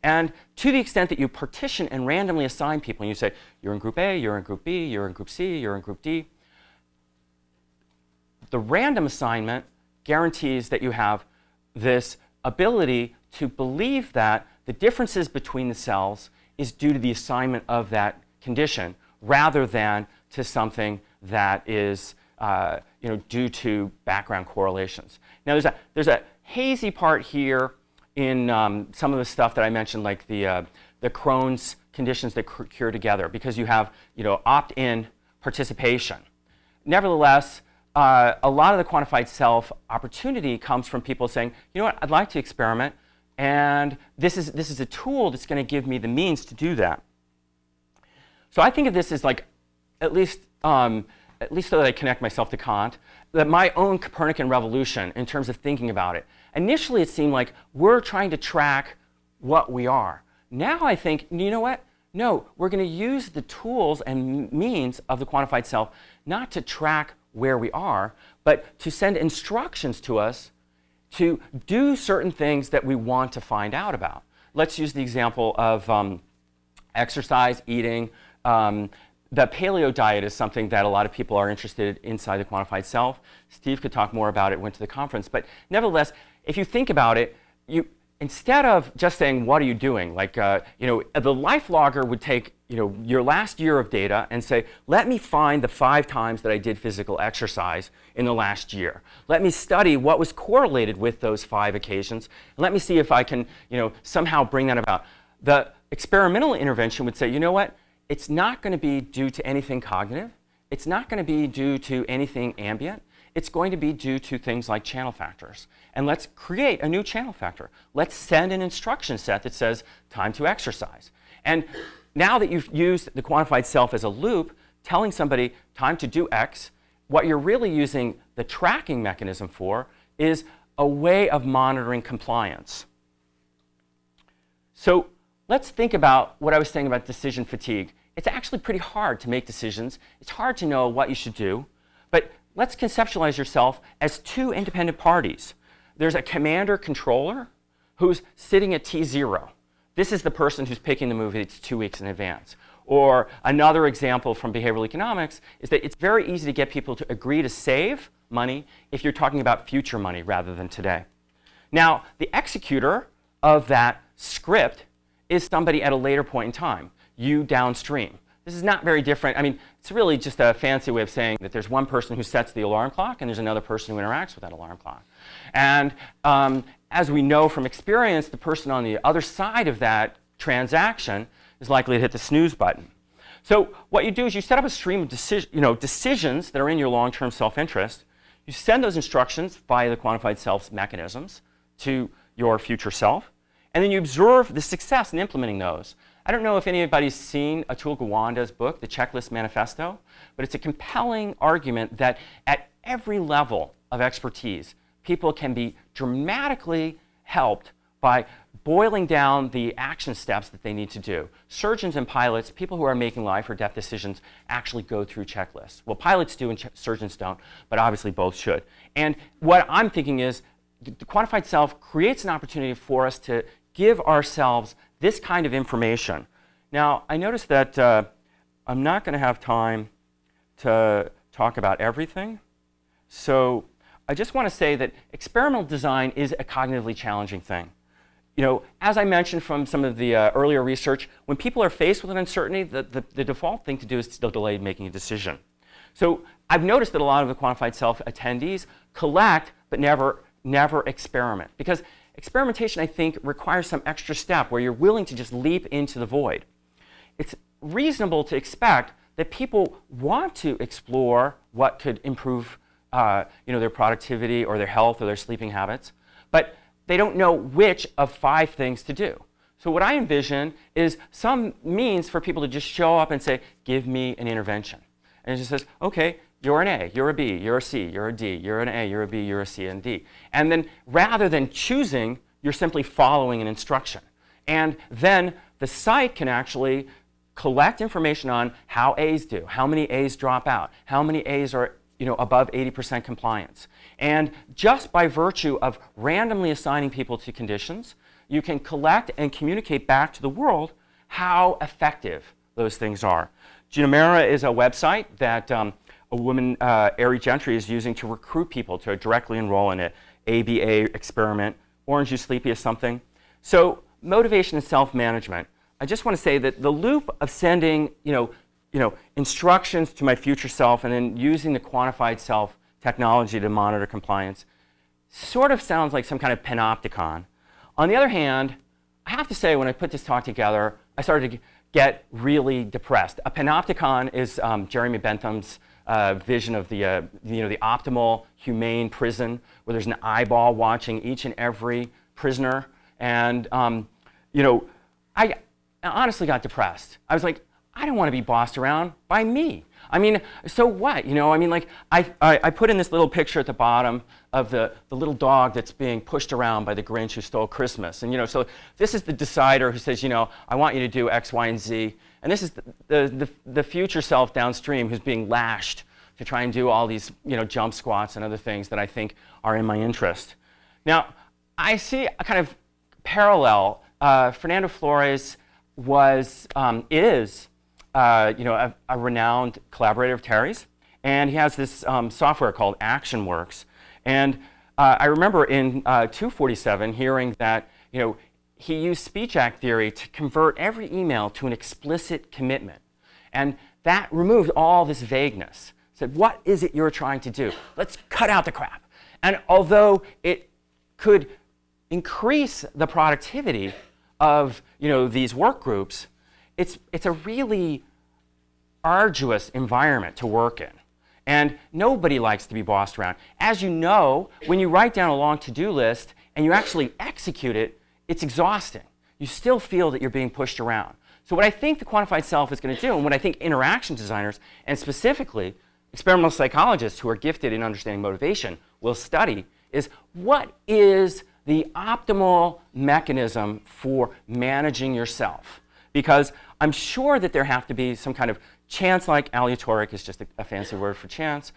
And to the extent that you partition and randomly assign people, and you say, you're in group A, you're in group B, you're in group C, you're in group D, the random assignment guarantees that you have this ability to believe that the differences between the cells is due to the assignment of that condition, rather than to something that is due to background correlations. Now, there's a hazy part here in some of the stuff that I mentioned, like the Crohn's conditions that cure together, because you have opt-in participation. Nevertheless, a lot of the quantified self opportunity comes from people saying, you know what, I'd like to experiment, and this is a tool that's going to give me the means to do that. So I think of this as like, at least so that I connect myself to Kant, that my own Copernican revolution in terms of thinking about it. Initially, it seemed like we're trying to track what we are. Now I think, you know what? No, we're going to use the tools and means of the quantified self not to track where we are, but to send instructions to us to do certain things that we want to find out about. Let's use the example of exercise, eating. The paleo diet is something that a lot of people are interested in inside the quantified self. Steve could talk more about it, went to the conference. But nevertheless, if you think about it, instead of just saying, what are you doing? Like, the life logger would take, your last year of data and say, let me find the 5 times that I did physical exercise in the last year. Let me study what was correlated with those 5 occasions. And let me see if I can, somehow bring that about. The experimental intervention would say, you know what? It's not going to be due to anything cognitive. It's not going to be due to anything ambient. It's going to be due to things like channel factors. And let's create a new channel factor. Let's send an instruction set that says, time to exercise. And now that you've used the quantified self as a loop, telling somebody time to do X, what you're really using the tracking mechanism for is a way of monitoring compliance. So let's think about what I was saying about decision fatigue. It's actually pretty hard to make decisions. It's hard to know what you should do. But let's conceptualize yourself as 2 independent parties. There's a commander-controller who's sitting at T0. This is the person who's picking the movie that's 2 weeks in advance. Or another example from behavioral economics is that it's very easy to get people to agree to save money if you're talking about future money rather than today. Now, the executor of that script is somebody at a later point in time, you downstream. This is not very different. I mean, it's really just a fancy way of saying that there's one person who sets the alarm clock and there's another person who interacts with that alarm clock. And as we know from experience, the person on the other side of that transaction is likely to hit the snooze button. So what you do is you set up a stream of decisions that are in your long-term self-interest. You send those instructions via the quantified self's mechanisms to your future self. And then you observe the success in implementing those. I don't know if anybody's seen Atul Gawande's book, The Checklist Manifesto, but it's a compelling argument that at every level of expertise, people can be dramatically helped by boiling down the action steps that they need to do. Surgeons and pilots, people who are making life or death decisions, actually go through checklists. Well, pilots do and surgeons don't, but obviously both should. And what I'm thinking is the quantified self creates an opportunity for us to give ourselves this kind of information. Now, I noticed that I'm not going to have time to talk about everything. So I just want to say that experimental design is a cognitively challenging thing. As I mentioned from some of the earlier research, when people are faced with an uncertainty, the default thing to do is to delay making a decision. So I've noticed that a lot of the quantified self attendees collect but never experiment, because experimentation, I think, requires some extra step where you're willing to just leap into the void. It's reasonable to expect that people want to explore what could improve their productivity or their health or their sleeping habits, but they don't know which of 5 things to do. So what I envision is some means for people to just show up and say, give me an intervention. And it just says, okay, you're an A, you're a B, you're a C, you're a D, you're an A, you're a B, you're a C, and D. And then rather than choosing, you're simply following an instruction. And then the site can actually collect information on how A's do, how many A's drop out, how many A's are above 80% compliance. And just by virtue of randomly assigning people to conditions, you can collect and communicate back to the world how effective those things are. Genomera is a website that a woman, Ari Gentry, is using to recruit people to directly enroll in it. ABA experiment, Orange You Sleepy is something. So motivation and self-management. I just want to say that the loop of sending instructions to my future self and then using the quantified self technology to monitor compliance sort of sounds like some kind of panopticon. On the other hand, I have to say when I put this talk together, I started to get really depressed. A panopticon is Jeremy Bentham's vision of the optimal, humane prison where there's an eyeball watching each and every prisoner. And I honestly got depressed. I was like, I don't want to be bossed around by me. I mean, so what? I put in this little picture at the bottom of the little dog that's being pushed around by the Grinch who stole Christmas. And so this is the decider who says, I want you to do X, Y, and Z. And this is the future self downstream who's being lashed to try and do all these jump squats and other things that I think are in my interest. Now, I see a kind of parallel. Fernando Flores is a renowned collaborator of Terry's, and he has this software called ActionWorks. And I remember in 247 hearing that he used speech act theory to convert every email to an explicit commitment, and that removed all this vagueness. Said, what is it you're trying to do? Let's cut out the crap. And although it could increase the productivity of these work groups, it's a really arduous environment to work in. And nobody likes to be bossed around. As you know, when you write down a long to-do list and you actually execute it, it's exhausting. You still feel that you're being pushed around. So what I think the quantified self is going to do, and what I think interaction designers, and specifically experimental psychologists who are gifted in understanding motivation, will study, is what is the optimal mechanism for managing yourself. Because I'm sure that there have to be some kind of chance-like, aleatoric is just a fancy word for chance,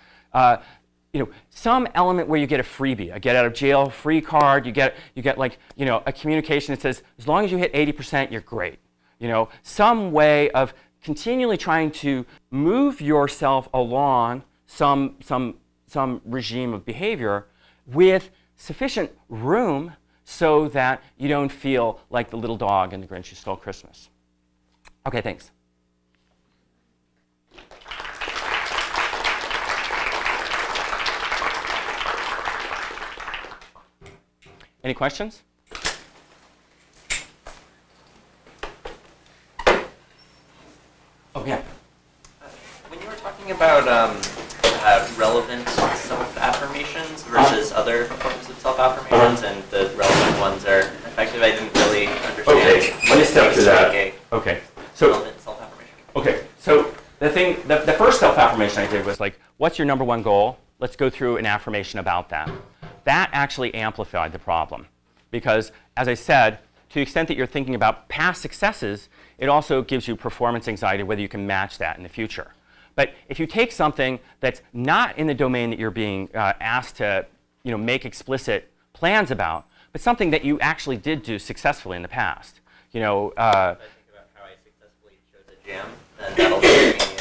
some element where you get a freebie, a get-out-of-jail-free card. You get like a communication that says, as long as you hit 80%, you're great. Some way of continually trying to move yourself along some regime of behavior with sufficient room so that you don't feel like the little dog in the Grinch Who Stole Christmas. Okay, thanks. Any questions? Oh, yeah. When you were talking about relevant self-affirmations versus other forms of self-affirmations, and the relevant ones are effective, I didn't really understand. Okay, let me step through that. Okay, so relevant self-affirmation. Okay, so the first self-affirmation I did was like, what's your number one goal? Let's go through an affirmation about that. That actually amplified the problem because, as I said, to the extent that you're thinking about past successes, it also gives you performance anxiety whether you can match that in the future. But if you take something that's not in the domain that you're being asked to make explicit plans about, but something that you actually did do successfully in the past. If I think about how I successfully chose a jam, then that'll give me...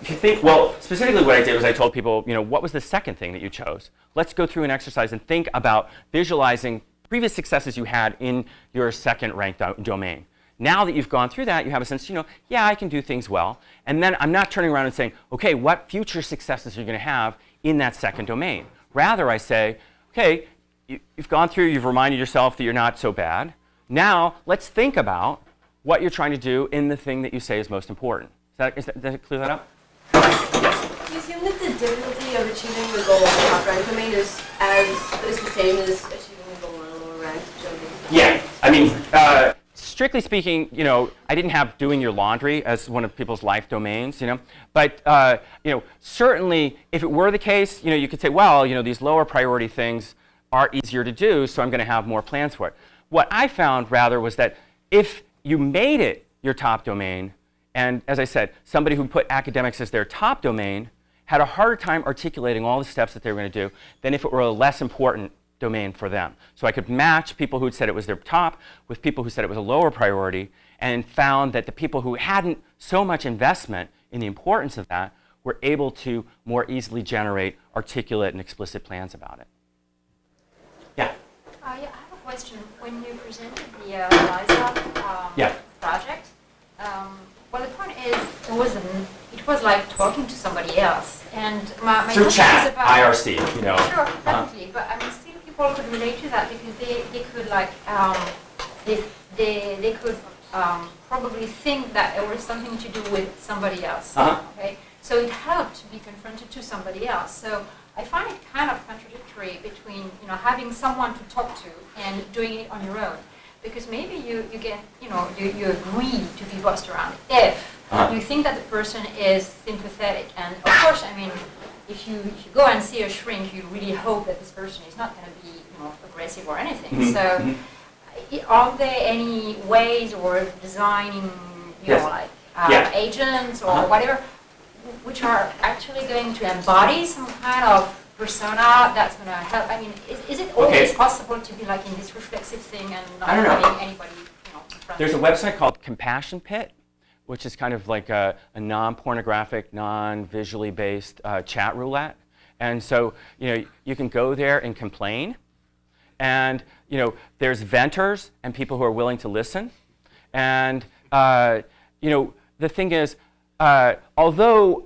If you think, well, specifically what I did was I told people, what was the second thing that you chose? Let's go through an exercise and think about visualizing previous successes you had in your second ranked domain. Now that you've gone through that, you have a sense, yeah, I can do things well. And then I'm not turning around and saying, okay, what future successes are you going to have in that second domain? Rather, I say, okay, you've gone through, you've reminded yourself that you're not so bad. Now, let's think about what you're trying to do in the thing that you say is most important. Does that clear that up? Yes. you assume that the difficulty of achieving the goal of top rank domain is the same as achieving the goal in a lower rank domain? Yeah, I mean, strictly speaking, I didn't have doing your laundry as one of people's life domains, But, certainly, if it were the case, you could say, well, these lower priority things are easier to do, so I'm going to have more plans for it. What I found, rather, was that if you made it your top domain, and as I said, somebody who put academics as their top domain had a harder time articulating all the steps that they were going to do than if it were a less important domain for them. So I could match people who said it was their top with people who said it was a lower priority, and found that the people who hadn't so much investment in the importance of that were able to more easily generate articulate and explicit plans about it. Yeah? I have a question. When you presented the LISA project, well, the point is, it was like talking to somebody else. And my through question chat, is about IRC, Sure, definitely. But I mean, still people could relate to that because they could like, they could probably think that it was something to do with somebody else. Okay? So it helped to be confronted to somebody else. So I find it kind of contradictory between having someone to talk to and doing it on your own, because maybe you get you agree to be bossed around if you think that the person is sympathetic. And of course, I mean, if you go and see a shrink, you really hope that this person is not going to be aggressive or anything. So are there any ways or designing agents or whatever which are actually going to embody some kind of persona that's going to help? I mean, is it always possible to be like in this reflexive thing and not having anybody in front There's a of you? website called Compassion Pit, which is kind of like a non-pornographic, non-visually based chat roulette. And so, you can go there and complain. And, there's venters and people who are willing to listen. And, the thing is, although,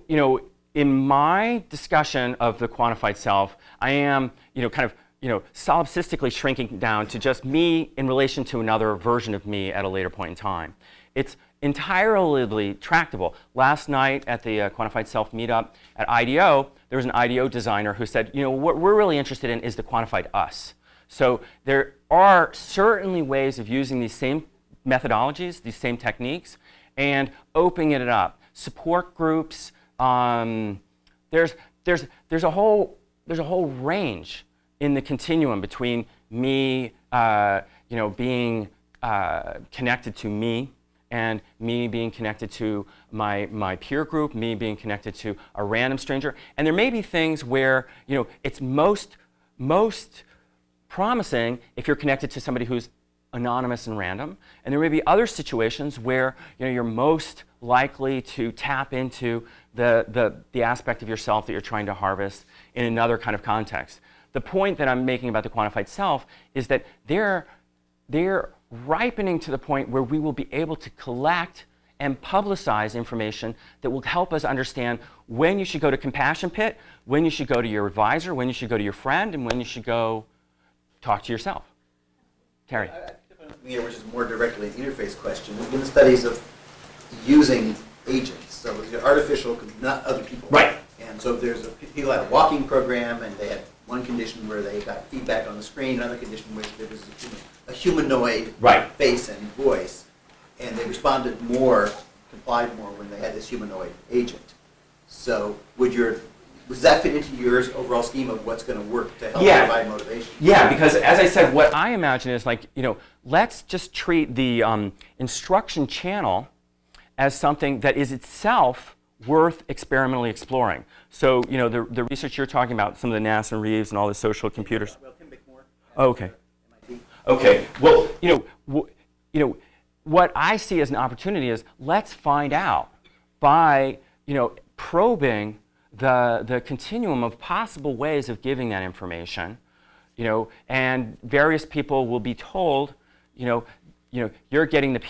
in my discussion of the quantified self, I am, solipsistically shrinking down to just me in relation to another version of me at a later point in time. It's entirely tractable. Last night at the Quantified Self meetup at IDEO, there was an IDEO designer who said, what we're really interested in is the quantified us. So there are certainly ways of using these same methodologies, these same techniques, and opening it up. Support groups. There's a whole range in the continuum between me, being connected to me, and me being connected to my peer group, me being connected to a random stranger. And there may be things where it's most promising if you're connected to somebody who's anonymous and random, and there may be other situations where you're most likely to tap into the aspect of yourself that you're trying to harvest in another kind of context. The point that I'm making about the quantified self is that they're ripening to the point where we will be able to collect and publicize information that will help us understand when you should go to Compassion Pit, when you should go to your advisor, when you should go to your friend, and when you should go talk to yourself. Terry. Here, which is more directly an interface question. We've done studies of using agents, so it's artificial, not other people. Right. And so there's people had a walking program, and they had one condition where they got feedback on the screen, another condition where there was a humanoid face and voice, and they responded more, complied more when they had this humanoid agent. So does that fit into your overall scheme of what's going to work to help provide motivation? Yeah, because as I said, what I imagine is let's just treat the instruction channel as something that is itself worth experimentally exploring. So, the research you're talking about, some of the NASA and Reeves and all the social computers. Well, Tim Bickmore. Oh, okay. Okay. Well, what I see as an opportunity is let's find out by, probing the continuum of possible ways of giving that information, and various people will be told, you're getting the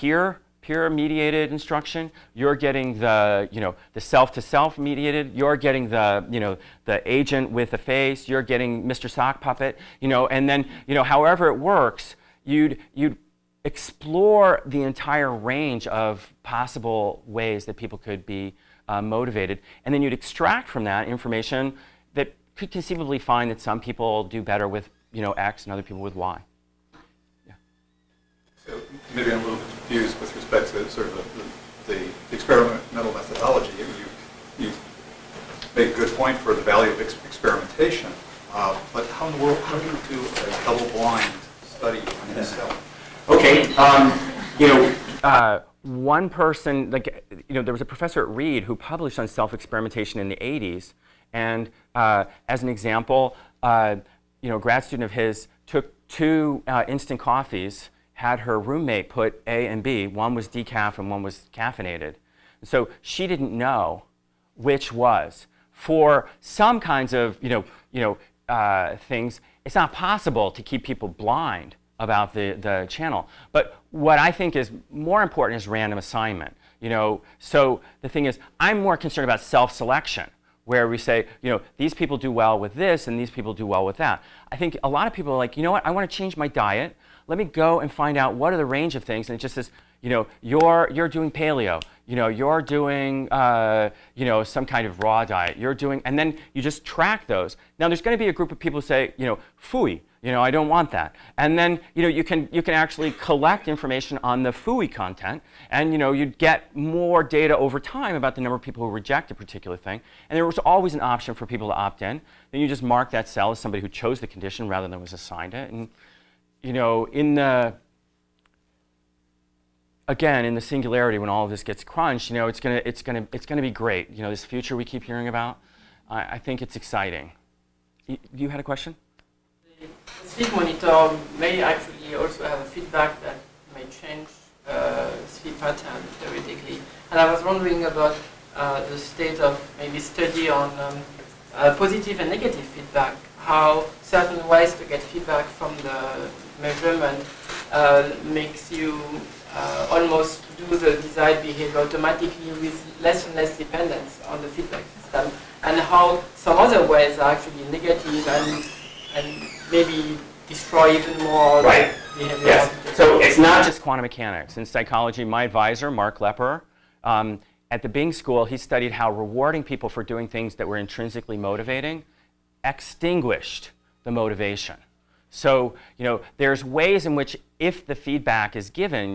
peer-mediated instruction, you're getting the self-to-self mediated, you're getting the agent with the face, you're getting Mr. Sock Puppet, and then, however it works, you'd explore the entire range of possible ways that people could be motivated, and then you'd extract from that information that could conceivably find that some people do better with X and other people with Y. Yeah. So maybe I'm a little bit confused with respect to sort of the experimental methodology. You make a good point for the value of experimentation, but how in the world, how do you do a double-blind study on yourself? Okay, one person, there was a professor at Reed who published on self-experimentation in the 80s, and as an example, a grad student of his took 2 instant coffees, had her roommate put A and B, one was decaf and one was caffeinated. So she didn't know which was. For some kinds of things, it's not possible to keep people blind about the channel. But what I think is more important is random assignment. So the thing is, I'm more concerned about self-selection, where we say, these people do well with this and these people do well with that. I think a lot of people are like, what, I want to change my diet. Let me go and find out what are the range of things. And it just says, you're doing paleo, you're doing, some kind of raw diet, you're doing, and then you just track those. Now there's going to be a group of people who say, phooey, I don't want that. And then, you can actually collect information on the phooey content, and you'd get more data over time about the number of people who reject a particular thing. And there was always an option for people to opt in. Then you just mark that cell as somebody who chose the condition rather than was assigned it. And again, in the singularity, when all of this gets crunched, it's gonna be great. This future we keep hearing about, I think it's exciting. You had a question? The sleep monitor may actually also have a feedback that may change sleep pattern theoretically. And I was wondering about the state of maybe study on positive and negative feedback, how certain ways to get feedback from the measurement makes you almost do the desired behavior automatically with less and less dependence on the feedback system, and how some other ways are actually negative and maybe destroy even more right. the behavior. Yes. So it's not just quantum mechanics. In psychology, my advisor, Mark Lepper, at the Bing School, he studied how rewarding people for doing things that were intrinsically motivating extinguished the motivation. So, there's ways in which if the feedback is given,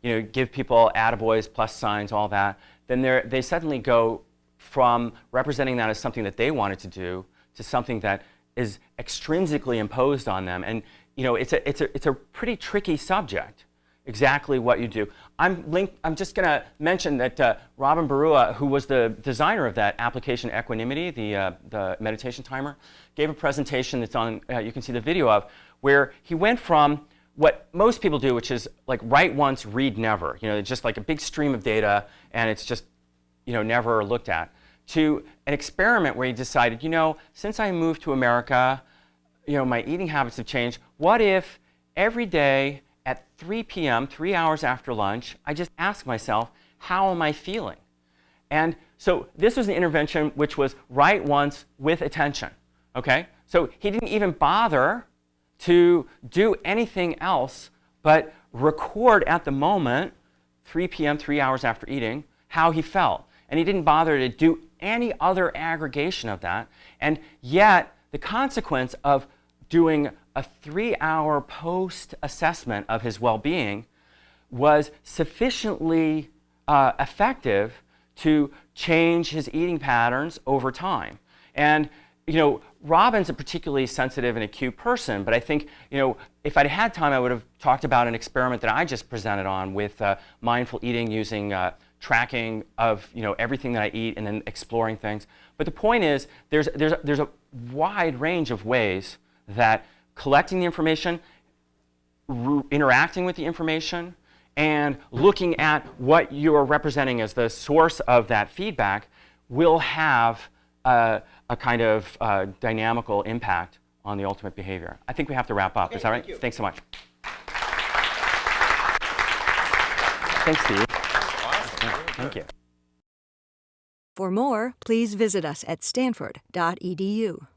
give people attaboys, plus signs, all that, then they suddenly go from representing that as something that they wanted to do to something that is extrinsically imposed on them. And, it's a pretty tricky subject, exactly what you do. I'm just going to mention that Robin Barua, who was the designer of that application Equanimity, the meditation timer, gave a presentation that's on, you can see the video of, where he went from what most people do, which is like write once, read never. It's just like a big stream of data, and it's just, never looked at, to an experiment where he decided, since I moved to America, my eating habits have changed. What if every day at 3 p.m., 3 hours after lunch, I just ask myself, how am I feeling? And so this was an intervention which was write once with attention, okay? So he didn't even bother to do anything else but record at the moment, 3 p.m., 3 hours after eating, how he felt. And he didn't bother to do any other aggregation of that. And yet, the consequence of doing a 3-hour post-assessment of his well-being was sufficiently effective to change his eating patterns over time. And Robin's a particularly sensitive and acute person, but I think if I'd had time, I would have talked about an experiment that I just presented on with mindful eating using tracking of everything that I eat and then exploring things. But the point is, there's a wide range of ways that collecting the information, interacting with the information, and looking at what you're representing as the source of that feedback will have a kind of dynamical impact on the ultimate behavior. I think we have to wrap up. Okay, is that right? thank you. Thanks so much. Thanks, Steve. Thank you. For more, please visit us at stanford.edu.